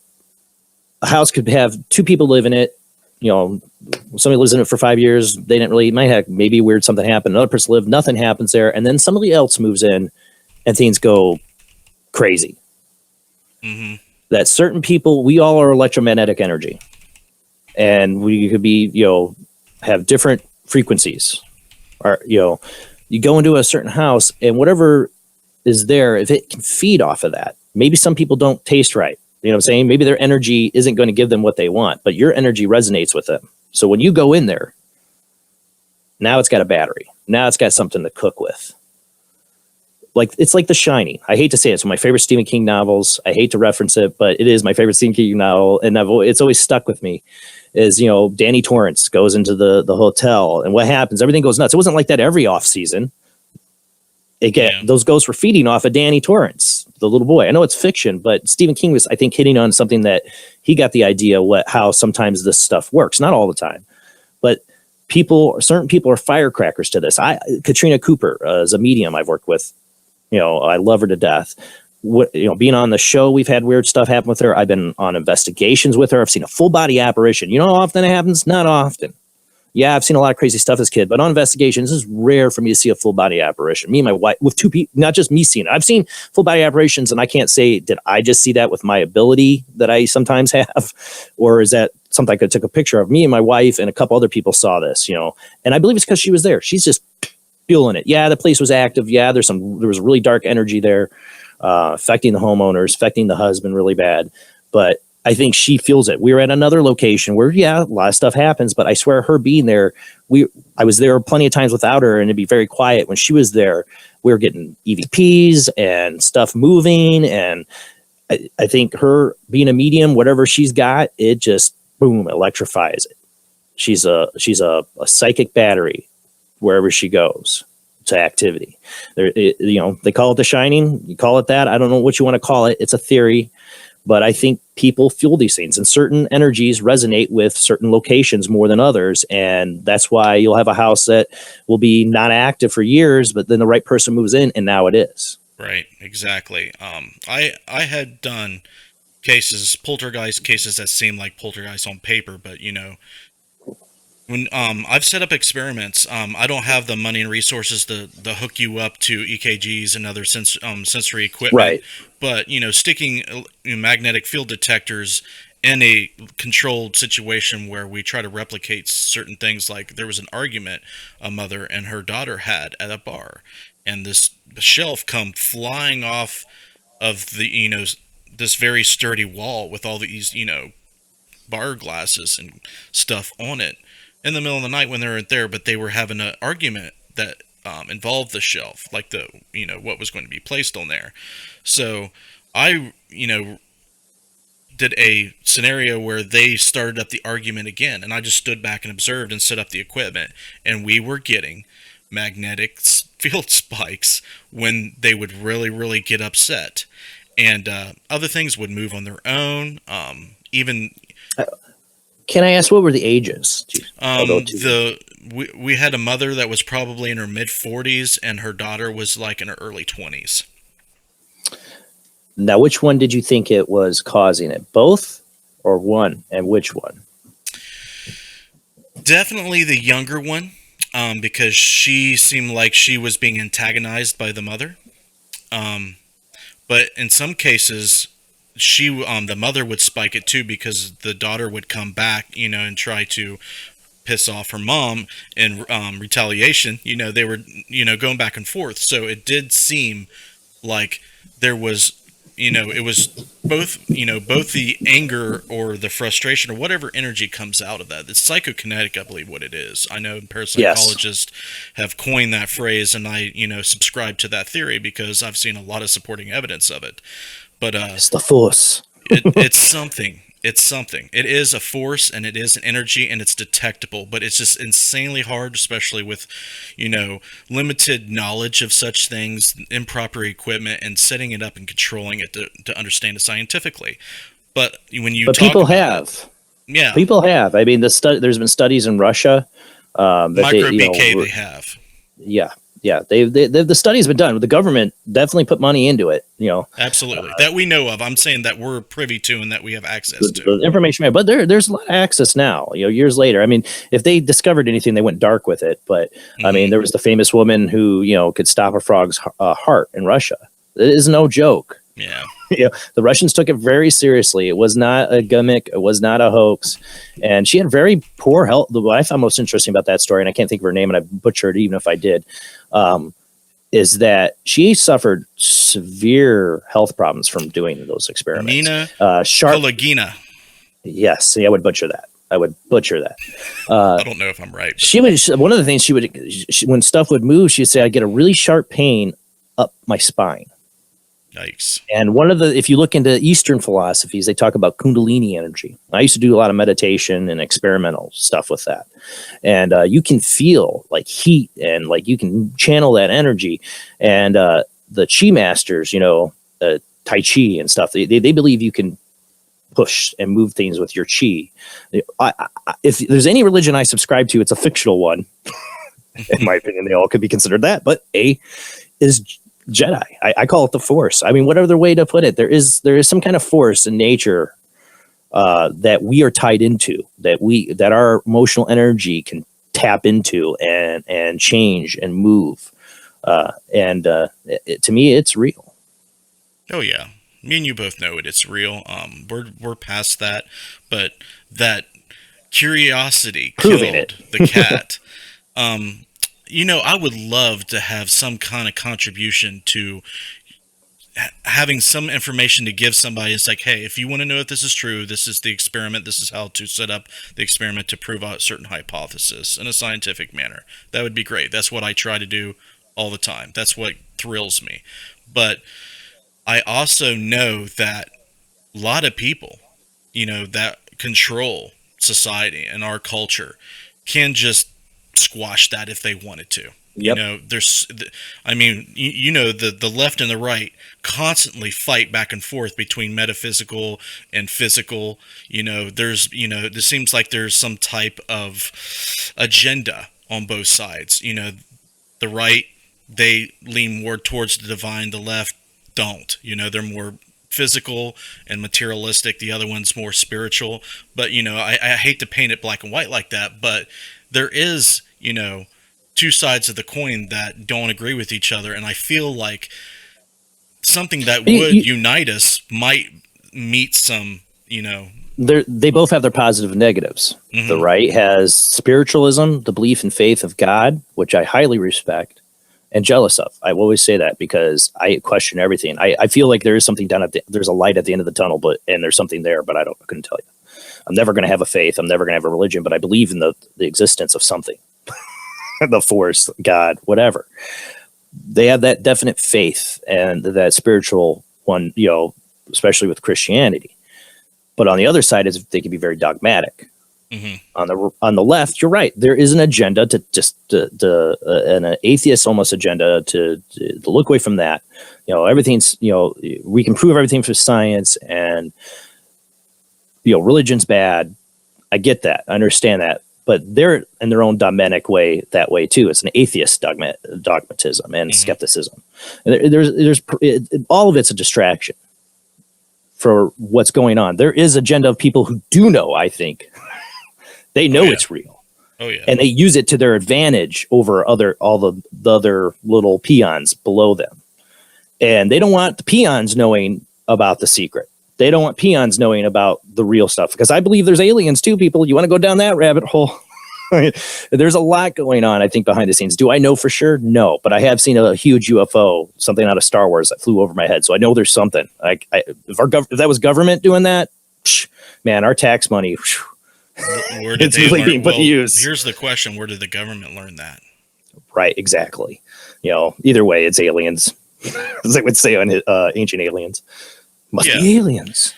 [SPEAKER 2] a house could have two people live in it. Somebody lives in it for 5 years. They didn't really, maybe weird something happened. Another person lived, nothing happens there. And then somebody else moves in and things go crazy.
[SPEAKER 1] Mm-hmm.
[SPEAKER 2] That certain people, we all are electromagnetic energy. And we could be, have different frequencies. Or, you go into a certain house and whatever is there, if it can feed off of that, maybe some people don't taste right. You know what I'm saying? Maybe their energy isn't going to give them what they want, but your energy resonates with them. So when you go in there, now it's got a battery. Now it's got something to cook with. It's like The Shining. I hate to say it. It's one of my favorite Stephen King novels. I hate to reference it, but it is my favorite Stephen King novel, and it's always stuck with me. Is Danny Torrance goes into the hotel, and what happens? Everything goes nuts. It wasn't like that every off season. Those ghosts were feeding off of Danny Torrance, the little boy. I know it's fiction, but Stephen King was, I think, hitting on something that he got the idea how sometimes this stuff works. Not all the time, but certain people are firecrackers to this. Katrina Cooper is a medium I've worked with. I love her to death. Being on the show, we've had weird stuff happen with her. I've been on investigations with her. I've seen a full body apparition. You know how often it happens? Not often. Yeah, I've seen a lot of crazy stuff as a kid, but on investigations, this is rare for me to see a full body apparition. Me and my wife, with two people, not just me seeing it. I've seen full body apparitions, and I can't say, did I just see that with my ability that I sometimes have? Or is that something I could took a picture of? Me and my wife and a couple other people saw this, and I believe it's because she was there. She's just feeling it. Yeah, the place was active. Yeah, there was really dark energy there, affecting the homeowners, affecting the husband really bad. But I think she feels it. We were at another location where, a lot of stuff happens, but I swear her being there, I was there plenty of times without her, and it'd be very quiet. When she was there, we were getting EVPs and stuff moving. And I think her being a medium, whatever she's got, it just, boom, electrifies it. She's a psychic battery wherever she goes to activity. They call it The Shining. You call it that. I don't know what you want to call it. It's a theory. But I think people feel these things, and certain energies resonate with certain locations more than others. And that's why you'll have a house that will be not active for years, but then the right person moves in, and now it is.
[SPEAKER 1] Right, exactly. I had done poltergeist cases that seem like poltergeist on paper, but when I've set up experiments, I don't have the money and resources to hook you up to EKGs and other sensory equipment.
[SPEAKER 2] Right.
[SPEAKER 1] But sticking magnetic field detectors in a controlled situation where we try to replicate certain things, like there was an argument a mother and her daughter had at a bar, and this shelf come flying off of the this very sturdy wall with all these bar glasses and stuff on it in the middle of the night when they weren't there, but they were having an argument that involved the shelf, like the what was going to be placed on there. So I did a scenario where they started up the argument again, and I just stood back and observed and set up the equipment, and we were getting magnetic field spikes when they would really, really get upset, and other things would move on their own.
[SPEAKER 2] Can I ask, what were the ages?
[SPEAKER 1] We had a mother that was probably in her mid-40s, and her daughter was like in her early 20s.
[SPEAKER 2] Now, which one did you think it was causing it? Both or one? And which one?
[SPEAKER 1] Definitely the younger one, because she seemed like she was being antagonized by the mother. But in some cases, the mother would spike it too, because the daughter would come back, and try to piss off her mom in retaliation. They were, going back and forth. So it did seem like there was, it was both the anger or the frustration or whatever energy comes out of that. It's psychokinetic, I believe what it is. I know parapsychologists have coined that phrase, and I, subscribe to that theory because I've seen a lot of supporting evidence of it. But
[SPEAKER 2] it's the force.
[SPEAKER 1] It's something. It's something. It is a force, and it is an energy, and it's detectable. But it's just insanely hard, especially with, limited knowledge of such things, improper equipment, and setting it up and controlling it to understand it scientifically. But when you
[SPEAKER 2] people have.
[SPEAKER 1] Yeah,
[SPEAKER 2] People have. I mean, there's been studies in Russia that they,
[SPEAKER 1] micro BK they have.
[SPEAKER 2] yeah, yeah. The study's been done. The government definitely put money into it.
[SPEAKER 1] Absolutely, that we know of. I'm saying that we're privy to and that we have access to.
[SPEAKER 2] The information, but there's a lot of access now. Years later. I mean, if they discovered anything, they went dark with it. But I mean,
[SPEAKER 1] Hmm.
[SPEAKER 2] there was the famous woman who could stop a frog's heart in Russia. It is no joke.
[SPEAKER 1] Yeah.
[SPEAKER 2] The Russians took it very seriously. It was not a gimmick. It was not a hoax. And she had very poor health. What I found most interesting about that story, and I can't think of her name, and I butchered it even if I did, is that she suffered severe health problems from doing those experiments.
[SPEAKER 1] Nina
[SPEAKER 2] Sharp.
[SPEAKER 1] Kolagina.
[SPEAKER 2] Yes, see, I would butcher that.
[SPEAKER 1] I don't know if I'm right.
[SPEAKER 2] She would. One of the things when stuff would move, she'd say, "I get a really sharp pain up my spine."
[SPEAKER 1] Yikes.
[SPEAKER 2] And if you look into Eastern philosophies, they talk about Kundalini energy. I used to do a lot of meditation and experimental stuff with that. And you can feel like heat and like you can channel that energy. And the Chi masters, Tai Chi and stuff, they believe you can push and move things with your Chi. If there's any religion I subscribe to, it's a fictional one. In my opinion, they all could be considered that. But A is Jedi. I call it the Force. I mean, what other way to put it? There is some kind of force in nature that we are tied into, that our emotional energy can tap into and change and move. To me, it's real.
[SPEAKER 1] Oh yeah, me and you both know it. It's real. We're past that, but that curiosity
[SPEAKER 2] Proving
[SPEAKER 1] killed
[SPEAKER 2] it.
[SPEAKER 1] the cat. I would love to have some kind of contribution to having some information to give somebody. It's like, hey, if you want to know if this is true, this is the experiment. This is how to set up the experiment to prove out a certain hypothesis in a scientific manner. That would be great. That's what I try to do all the time. That's what thrills me. But I also know that a lot of people, that control society and our culture can just squash that if they wanted to.
[SPEAKER 2] Yep.
[SPEAKER 1] The left and the right constantly fight back and forth between metaphysical and physical. It seems like there's some type of agenda on both sides. The right, they lean more towards the divine. The left don't. They're more physical and materialistic. The other one's more spiritual. But I hate to paint it black and white like that, but there is two sides of the coin that don't agree with each other, and I feel like something that would unite us might meet some.
[SPEAKER 2] They both have their positive and negatives.
[SPEAKER 1] Mm-hmm.
[SPEAKER 2] The right has spiritualism, the belief and faith of God, which I highly respect and jealous of. I will always say that because I question everything. I feel like there is something there's a light at the end of the tunnel, and there's something there, but I couldn't tell you. I'm never going to have a faith. I'm never going to have a religion, but I believe in the existence of something. The Force, God, whatever. They have that definite faith and that spiritual one, especially with Christianity. But on the other side is they can be very dogmatic. Mm-hmm. On the left, you're right. There is an agenda to just an atheist almost agenda to look away from that. Everything's we can prove everything for science, and religion's bad. I get that. I understand that. But they're in their own dogmatic way that way too. It's an atheist dogmatism and skepticism. And there's all of it's a distraction for what's going on. There is agenda of people who do know. I think they know it's real.
[SPEAKER 1] Oh yeah,
[SPEAKER 2] and they use it to their advantage over all the other little peons below them. And they don't want the peons knowing about the secret. They don't want peons knowing about the real stuff, because I believe there's aliens too, people. You want to go down that rabbit hole? There's a lot going on, I think, behind the scenes. Do I know for sure? No, but I have seen a huge UFO, something out of Star Wars that flew over my head. So I know there's something. If that was government doing that, man, our tax money,
[SPEAKER 1] where did
[SPEAKER 2] it's
[SPEAKER 1] they
[SPEAKER 2] really
[SPEAKER 1] learn?
[SPEAKER 2] being put to use.
[SPEAKER 1] Here's the question: where did the government learn that?
[SPEAKER 2] Right, exactly. Either way, it's aliens. As they would say on Ancient Aliens. Must be aliens.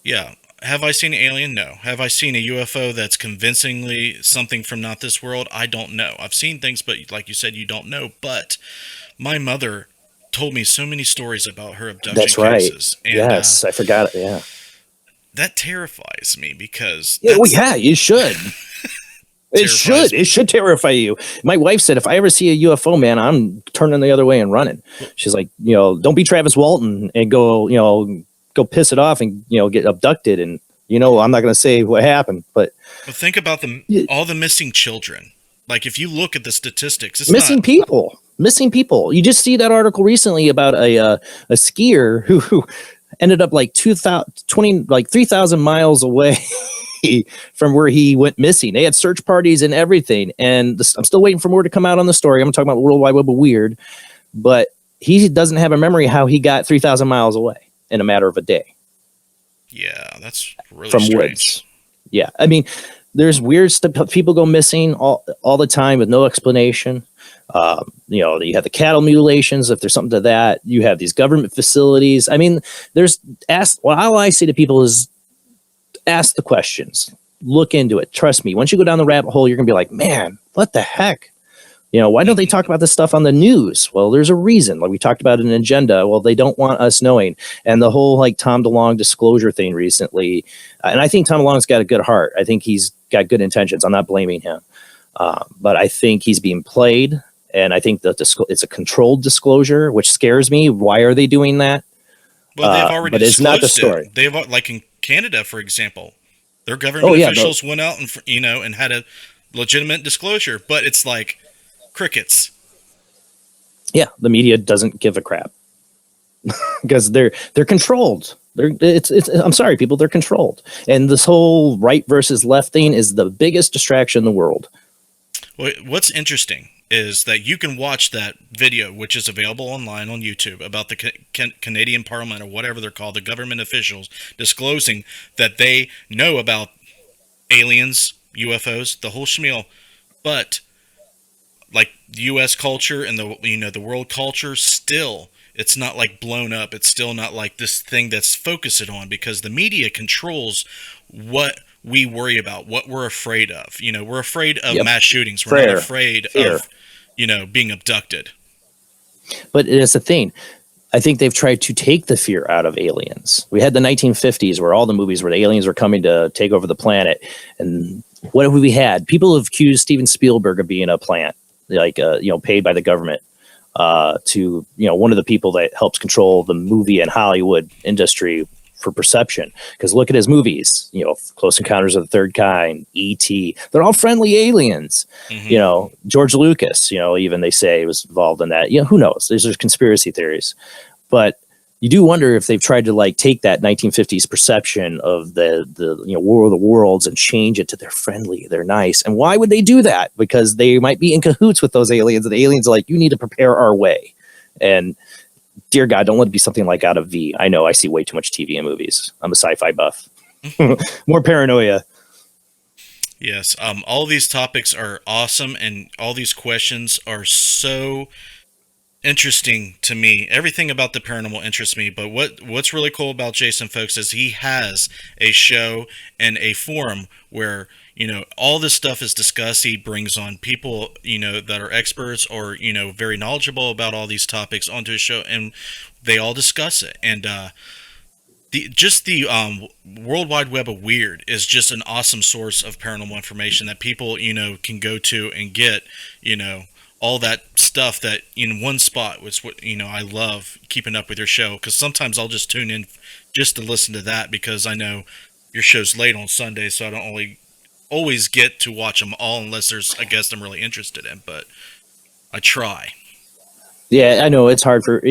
[SPEAKER 1] Yeah. Have I seen an alien? No. Have I seen a UFO that's convincingly something from not this world? I don't know. I've seen things, but like you said, you don't know. But my mother told me so many stories about her abduction
[SPEAKER 2] That's right.
[SPEAKER 1] cases. And,
[SPEAKER 2] yes, I forgot it. Yeah.
[SPEAKER 1] that terrifies me because
[SPEAKER 2] Yeah, well, yeah, you should.
[SPEAKER 1] terrifies
[SPEAKER 2] It
[SPEAKER 1] me.
[SPEAKER 2] should terrify you. My wife said, if I ever see a UFO, man, I'm turning the other way and running. She's like, don't be Travis Walton and go piss it off and, get abducted. And, I'm not going to say what happened, but
[SPEAKER 1] But think about all the missing children. Like if you look at the statistics, it's
[SPEAKER 2] missing
[SPEAKER 1] not.
[SPEAKER 2] people, missing people. You just see that article recently about a skier who ended up like 3,000 miles away from where he went missing. They had search parties and everything. And I'm still waiting for more to come out on the story. I'm talking about the World Wide Web of Weird, but he doesn't have a memory how he got 3,000 miles away in a matter of a day
[SPEAKER 1] Yeah, that's really
[SPEAKER 2] from
[SPEAKER 1] strange.
[SPEAKER 2] woods. Yeah. I mean, there's weird stuff. People go missing all the time with no explanation. You have the cattle mutilations. If there's something to that, you have these government facilities. I mean, all I say to people is ask the questions, look into it. Trust me. Once you go down the rabbit hole, you're going to be like, man, what the heck? Why don't they talk about this stuff on the news? Well, there's a reason. Like we talked about an agenda. Well, they don't want us knowing. And the whole like Tom DeLonge disclosure thing recently. And I think Tom DeLonge's got a good heart. I think he's got good intentions. I'm not blaming him. But I think he's being played. And I think that it's a controlled disclosure, which scares me. Why are they doing that?
[SPEAKER 1] Well, they've already
[SPEAKER 2] but it's not the
[SPEAKER 1] disclosed
[SPEAKER 2] story.
[SPEAKER 1] it. They've like in Canada, for example, their government officials went out and and had a legitimate disclosure, but it's like crickets.
[SPEAKER 2] Yeah, the media doesn't give a crap because they're controlled. I'm sorry, people, they're controlled. And this whole right versus left thing is the biggest distraction in the world.
[SPEAKER 1] Well, what's interesting is that you can watch that video, which is available online on YouTube, about the Canadian Parliament or whatever they're called, the government officials disclosing that they know about aliens, UFOs, the whole schmeal, but like the U.S. culture and the world culture, still it's not like blown up. It's still not like this thing that's focused on because the media controls what we worry about, what we're afraid of. We're afraid of mass shootings. We're not afraid of being abducted.
[SPEAKER 2] But it's a thing. I think they've tried to take the fear out of aliens. We had the 1950s where all the movies where the aliens were coming to take over the planet. And what have we had? People have accused Steven Spielberg of being a plant, like, paid by the government to, one of the people that helps control the movie and Hollywood industry for perception. Because look at his movies, Close Encounters of the Third Kind, E.T. They're all friendly aliens. Mm-hmm. George Lucas, even they say was involved in that. Who knows? There's conspiracy theories. But you do wonder if they've tried to like take that 1950s perception of the War of the Worlds and change it to they're friendly, they're nice. And why would they do that? Because they might be in cahoots with those aliens, and the aliens are like, you need to prepare our way. And dear God, don't let it be something like out of V. I know I see way too much TV and movies. I'm a sci-fi buff. More paranoia.
[SPEAKER 1] Yes. All these topics are awesome, and all these questions are so interesting to me. Everything about the paranormal interests me, but what's really cool about Jason, folks, is he has a show and a forum where all this stuff is discussed. He brings on people that are experts or very knowledgeable about all these topics onto his show, and they all discuss it. And the World Wide Web of Weird is just an awesome source of paranormal information that people can go to and get all that stuff that in one spot, was what I love keeping up with your show, because sometimes I'll just tune in just to listen to that, because I know your show's late on Sunday, so I don't always get to watch them all unless there's a guest I'm really interested in, but I try.
[SPEAKER 2] Yeah, I know it's hard for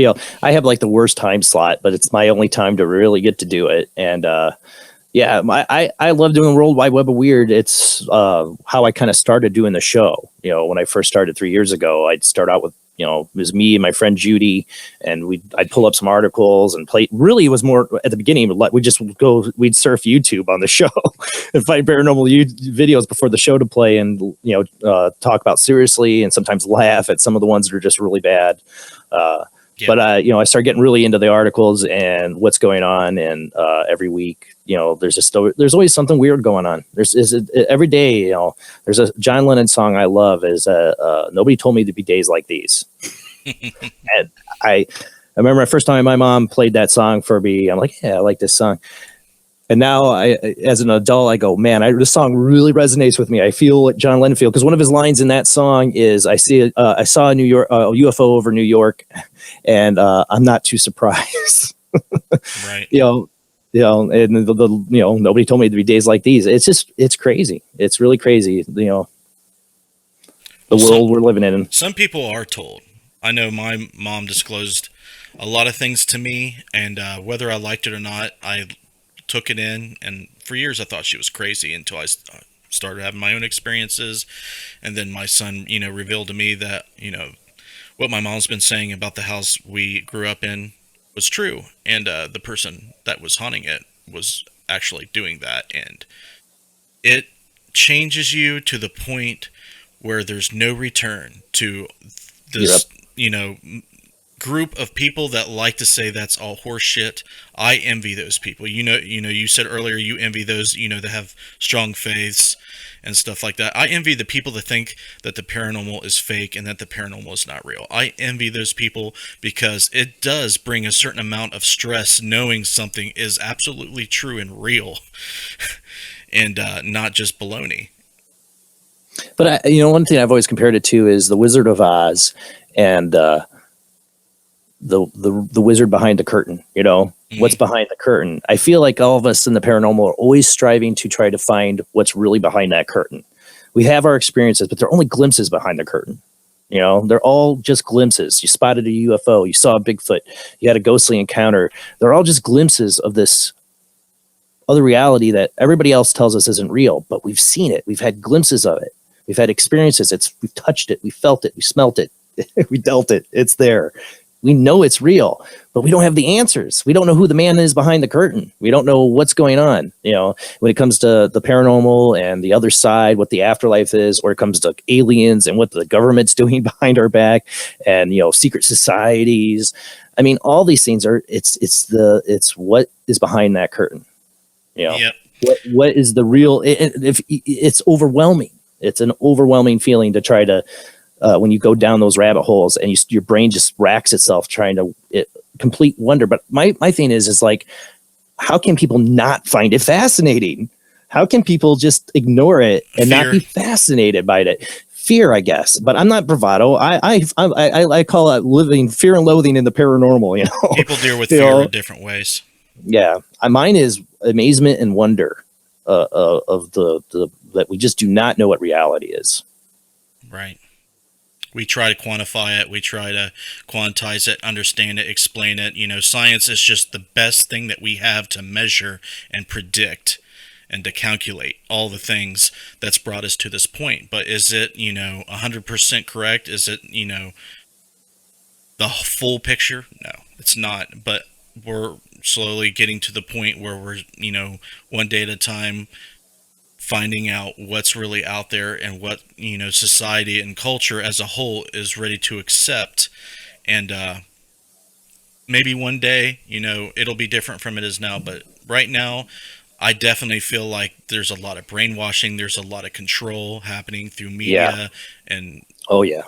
[SPEAKER 2] I have like the worst time slot, but it's my only time to really get to do it. And I love doing World Wide Web of Weird. It's how I kind of started doing the show. When I first started 3 years ago, I'd start out with it was me and my friend Judy, and I'd pull up some articles and play. Really, it was more at the beginning. We'd surf YouTube on the show and find paranormal videos before the show to play, and talk about seriously and sometimes laugh at some of the ones that are just really bad. Yeah. But I started getting really into the articles and what's going on, and every week, there's always something weird going on. Every day, there's a John Lennon song I love is "Nobody Told Me to Be Days Like These," and I remember the first time my mom played that song for me. I'm like, yeah, I like this song. And now, as an adult, I go, man, this song really resonates with me. I feel what John Lennon feels, because one of his lines in that song is, I saw a New York UFO over New York, and I'm not too surprised."
[SPEAKER 1] Right.
[SPEAKER 2] you know, and nobody told me there'd be days like these. It's crazy. It's really crazy. The
[SPEAKER 1] Well,
[SPEAKER 2] world we're living in.
[SPEAKER 1] some people are told. I know my mom disclosed a lot of things to me, and whether I liked it or not, I took it in. And for years, I thought she was crazy until I started having my own experiences. And then my son, revealed to me that, what my mom's been saying about the house we grew up in was true. And the person that was haunting it was actually doing that. And it changes you to the point where there's no return to
[SPEAKER 2] Yep.
[SPEAKER 1] this, group of people that like to say that's all horse shit. I envy those people. You said earlier you envy those, that have strong faiths and stuff like that. I envy the people that think that the paranormal is fake and that the paranormal is not real. I envy those people because it does bring a certain amount of stress knowing something is absolutely true and real and not just baloney.
[SPEAKER 2] But one thing I've always compared it to is the Wizard of Oz, and the wizard behind the curtain. What's behind the curtain. I feel like all of us in the paranormal are always striving to try to find what's really behind that curtain. We have our experiences, but they're only glimpses behind the curtain. They're all just glimpses. You spotted a UFO, you saw a Bigfoot, you had a ghostly encounter. They're all just glimpses of this other reality that everybody else tells us isn't real, but we've seen it. We've had glimpses of it. We've had experiences. We've touched it. We felt it. We smelt it. We dealt it. It's there. We know it's real, but we don't have the answers. We don't know who the man is behind the curtain. We don't know what's going on. When it comes to the paranormal and the other side, what the afterlife is, or it comes to aliens and what the government's doing behind our back, and secret societies. I mean, all these things it's what is behind that curtain.
[SPEAKER 1] Yep.
[SPEAKER 2] What is the real? If it's overwhelming, it's an overwhelming feeling to try to. When you go down those rabbit holes and your brain just racks itself trying to complete wonder. But my thing is like, how can people not find it fascinating? How can people just ignore it and
[SPEAKER 1] Fear.
[SPEAKER 2] not be fascinated by it? Fear, I guess, but I'm not bravado. I call it living fear and loathing in the paranormal.
[SPEAKER 1] People deal with fear in different ways.
[SPEAKER 2] Yeah, mine is amazement and wonder of the that we just do not know what reality is.
[SPEAKER 1] Right. We try to quantify it. We try to quantize it, understand it, explain it. Science is just the best thing that we have to measure and predict and to calculate all the things that's brought us to this point. But is it, 100% correct? Is it, the full picture? No, it's not. But we're slowly getting to the point where we're, one day at a time, finding out what's really out there and what society and culture as a whole is ready to accept. And maybe one day it'll be different from it is now, but right now I definitely feel like there's a lot of brainwashing, there's a lot of control happening through media. And
[SPEAKER 2] oh yeah.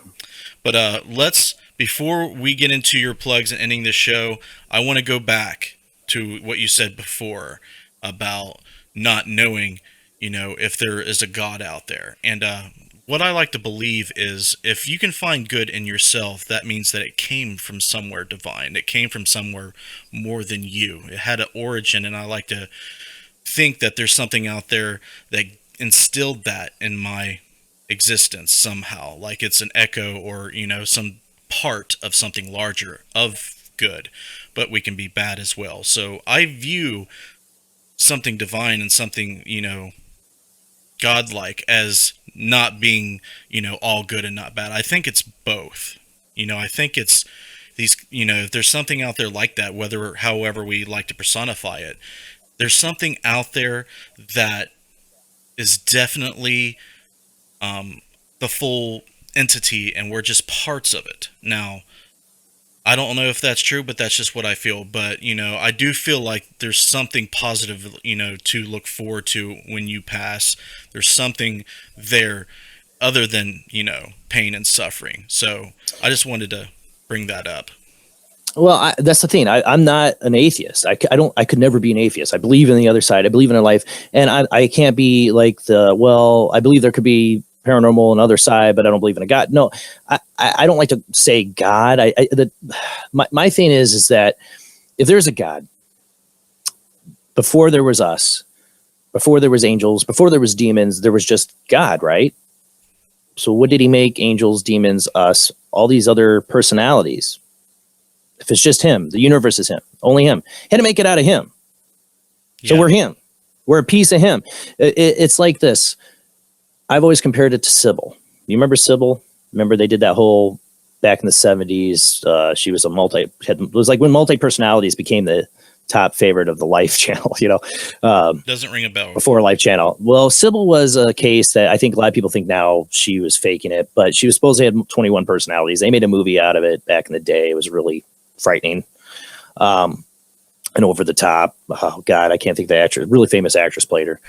[SPEAKER 1] But let's, before we get into your plugs and ending the show, I want to go back to what you said before about not knowing if there is a God out there. And what I like to believe is if you can find good in yourself, that means that it came from somewhere divine. It came from somewhere more than you. It had an origin, and I like to think that there's something out there that instilled that in my existence somehow. Like it's an echo or, some part of something larger of good, but we can be bad as well. So I view something divine and something, godlike as not being, all good and not bad. I think it's both. I think it's these, if there's something out there like that, whether, however we like to personify it, there's something out there that is definitely the full entity and we're just parts of it. Now, I don't know if that's true, but that's just what I feel. But, I do feel like there's something positive, to look forward to when you pass. There's something there other than, pain and suffering. So I just wanted to bring that up.
[SPEAKER 2] Well, that's the thing. I'm not an atheist. I don't. I could never be an atheist. I believe in the other side. I believe in a life, and I can't be like the. Well, I believe there could be paranormal and other side, but I don't believe in a God. No, I don't like to say God. My thing is that if there's a God, before there was us, before there was angels, before there was demons, there was just God, right? So what did he make? Angels, demons, us, all these other personalities. If it's just him, the universe is him, only him. He had to make it out of him. So
[SPEAKER 1] Yeah.
[SPEAKER 2] we're him. We're a piece of him. It's like this. I've always compared it to Sybil. You remember Sybil? Remember they did that whole back in the 70s. She was it was like when multi personalities became the top favorite of the Life channel,
[SPEAKER 1] Doesn't ring a bell.
[SPEAKER 2] before Life channel. Well, Sybil was a case that I think a lot of people think now she was faking it, but she was supposed to have 21 personalities. They made a movie out of it back in the day. It was really frightening. And over the top. Oh God, I can't think of the actress. Really famous actress played her.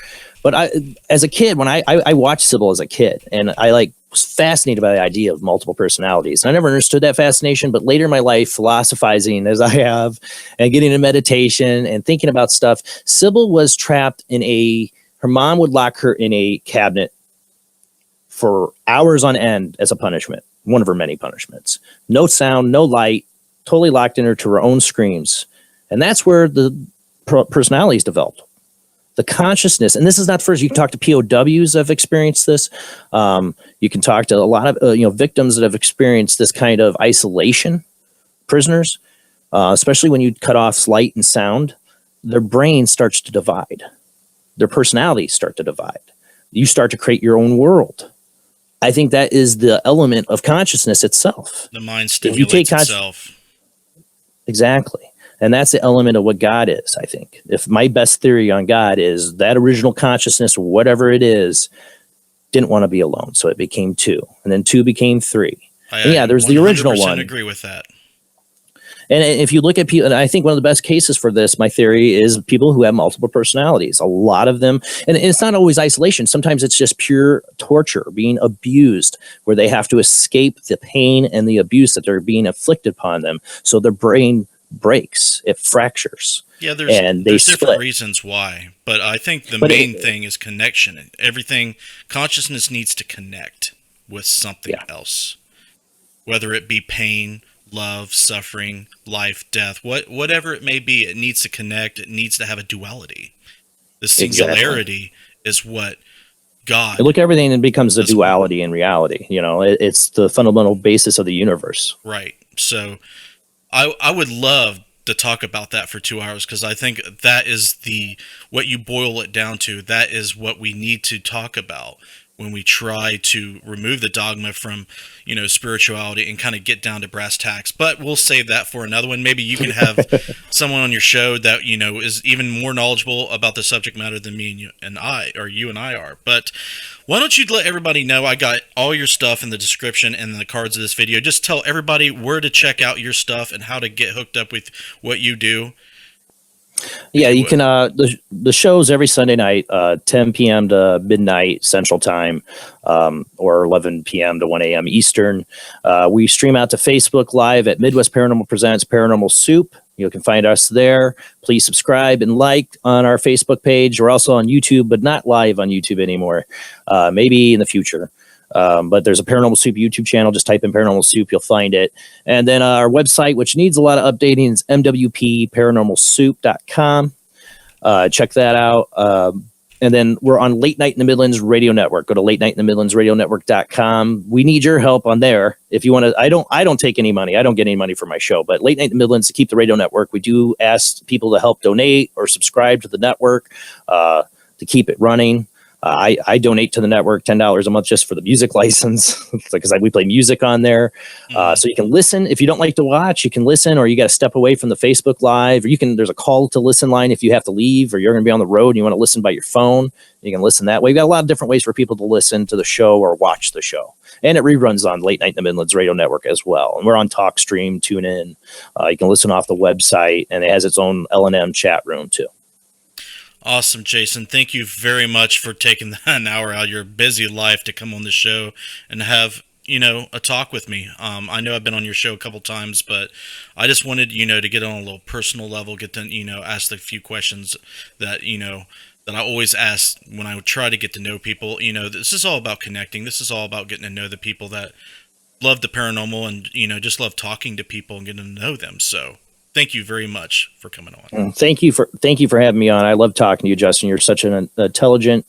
[SPEAKER 2] But as a kid, when I watched Sybil as a kid, and I was fascinated by the idea of multiple personalities. And I never understood that fascination, but later in my life, philosophizing as I have, and getting into meditation and thinking about stuff, Sybil was trapped in her mom would lock her in a cabinet for hours on end as a punishment. One of her many punishments. No sound, no light, totally locked in her to her own screams. And that's where the personalities developed. The consciousness, and this is not first. You can talk to POWs that have experienced this. You can talk to a lot of victims that have experienced this kind of isolation. Prisoners, especially when you cut off light and sound, their brain starts to divide. Their personalities start to divide. You start to create your own world. I think that is the element of consciousness itself.
[SPEAKER 1] The mind stimulates itself.
[SPEAKER 2] Exactly. And that's the element of what God is, I think. If my best theory on God is that original consciousness, whatever it is, didn't want to be alone. So it became two. And then two became three. There's the original one.
[SPEAKER 1] I agree with that.
[SPEAKER 2] And if you look at people, and I think one of the best cases for this, my theory, is people who have multiple personalities. A lot of them, and it's not always isolation. Sometimes it's just pure torture, being abused, where they have to escape the pain and the abuse that they're being inflicted upon them. So their brain breaks, it fractures.
[SPEAKER 1] Yeah, there's different reasons why, but I think the main thing is connection. Everything, consciousness needs to connect with something else, whether it be pain, love, suffering, life, death, whatever it may be. It needs to connect. It needs to have a duality. The singularity is what God.
[SPEAKER 2] You look at everything and it becomes a duality in reality. It's the fundamental basis of the universe.
[SPEAKER 1] Right. So I would love to talk about that for 2 hours, because I think that is what you boil it down to. That is what we need to talk about when we try to remove the dogma from, spirituality and kind of get down to brass tacks. But we'll save that for another one. Maybe you can have someone on your show that, is even more knowledgeable about the subject matter than me and you and I are. But why don't you let everybody know? I got all your stuff in the description and the cards of this video. Just tell everybody where to check out your stuff and how to get hooked up with what you do.
[SPEAKER 2] Yeah, you can. The show's every Sunday night, 10 p.m. to midnight Central Time, or 11 p.m. to 1 a.m. Eastern. We stream out to Facebook Live at Midwest Paranormal Presents Paranormal Soup. You can find us there. Please subscribe and like on our Facebook page. We're also on YouTube, but not live on YouTube anymore. Maybe in the future. But there's a Paranormal Soup YouTube channel. Just type in Paranormal Soup, you'll find it. And then our website, which needs a lot of updating, is mwpparanormalsoup.com. Check that out. And then we're on Late Night in the Midlands Radio Network. Go to latenightintthemidlandsradionetwork.com. We need your help on there. If you want to, I don't take any money. I don't get any money for my show, but Late Night in the Midlands, to keep the radio network, we do ask people to help donate or subscribe to the network, to keep it running. I donate to the network $10 a month just for the music license, because we play music on there. So you can listen. If you don't like to watch, you can listen, or you got to step away from the Facebook Live, or there's a call to listen line if you have to leave, or you're going to be on the road and you want to listen by your phone. You can listen that way. We've got a lot of different ways for people to listen to the show or watch the show. And it reruns on Late Night in the Midlands Radio Network as well. And we're on TalkStream, TuneIn. You can listen off the website, and it has its own L&M chat room too.
[SPEAKER 1] Awesome, Jason. Thank you very much for taking an hour out of your busy life to come on the show and have a talk with me. I know I've been on your show a couple times, but I just wanted, to get on a little personal level, get to, ask the few questions that, that I always ask when I try to get to know people. This is all about connecting. This is all about getting to know the people that love the paranormal and, just love talking to people and getting to know them. So thank you very much for coming on.
[SPEAKER 2] Thank you for having me on. I love talking to you, Justin. You're such an intelligent,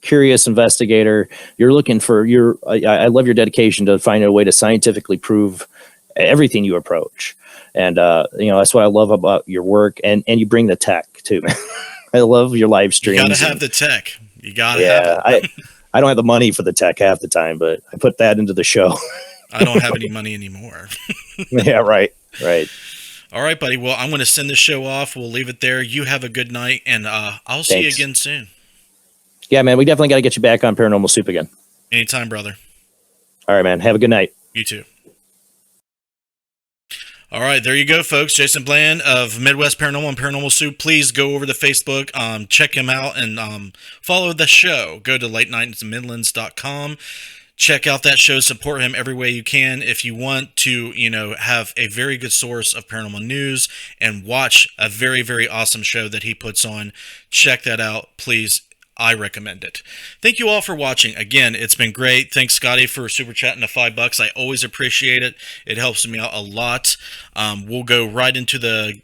[SPEAKER 2] curious investigator. You're looking for I love your dedication to finding a way to scientifically prove everything you approach. And that's what I love about your work. And you bring the tech too, man. I love your live streams.
[SPEAKER 1] You gotta have the tech. You gotta have it.
[SPEAKER 2] I don't have the money for the tech half the time, but I put that into the show.
[SPEAKER 1] I don't have any money anymore.
[SPEAKER 2] Yeah, right.
[SPEAKER 1] All right, buddy. Well, I'm going to send the show off. We'll leave it there. You have a good night, and I'll see you again soon.
[SPEAKER 2] Yeah, man, we definitely got to get you back on Paranormal Soup again.
[SPEAKER 1] Anytime, brother.
[SPEAKER 2] All right, man. Have a good night.
[SPEAKER 1] You too. All right, there you go, folks. Jason Bland of Midwest Paranormal and Paranormal Soup. Please go over to Facebook, check him out, and follow the show. Go to latenightsmidlands.com. Check out that show. Support him every way you can. If you want to, have a very good source of paranormal news and watch a very, very awesome show that he puts on, check that out, please. I recommend it. Thank you all for watching. Again, it's been great. Thanks, Scotty, for super chatting the $5. I always appreciate it. It helps me out a lot. We'll go right into the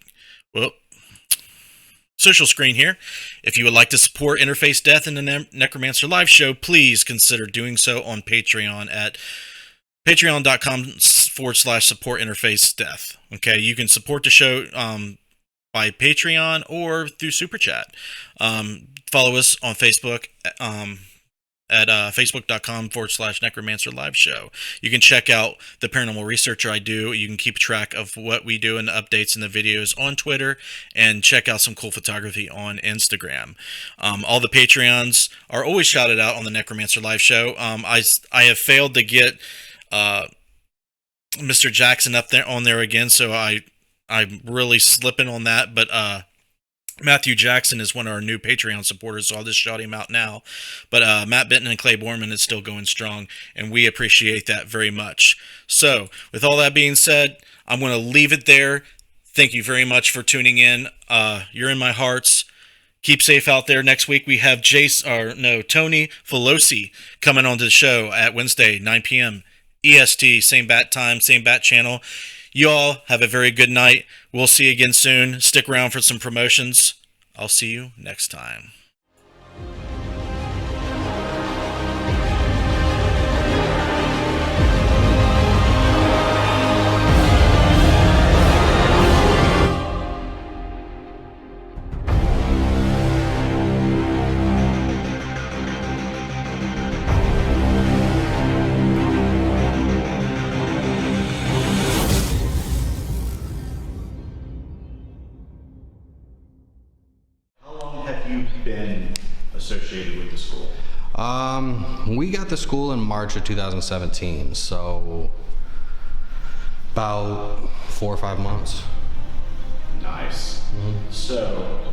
[SPEAKER 1] social screen here. If you would like to support Interface Death and the Necromancer live show, please consider doing so on Patreon at patreon.com/support Interface Death. Okay, you can support the show by Patreon or through Super Chat. Follow us on Facebook at facebook.com/Necromancer Live Show. You can check out the paranormal researcher I do. You can keep track of what we do and the updates and the videos on Twitter, and check out some cool photography on Instagram. All the Patreons are always shouted out on the Necromancer Live Show. I have failed to get Mr. Jackson up there on there again, so I'm really slipping on that, but Matthew Jackson is one of our new Patreon supporters, so I'll just shout him out now. But Matt Benton and Clay Borman is still going strong, and we appreciate that very much. So, with all that being said, I'm going to leave it there. Thank you very much for tuning in. You're in my hearts. Keep safe out there. Next week we have Tony Filosi coming on to the show at Wednesday, 9 p.m. EST, same bat time, same bat channel. You all have a very good night. We'll see you again soon. Stick around for some promotions. I'll see you next time.
[SPEAKER 3] Been associated with the school?
[SPEAKER 4] We got the school in March of 2017, so about 4 or 5 months.
[SPEAKER 3] Nice. So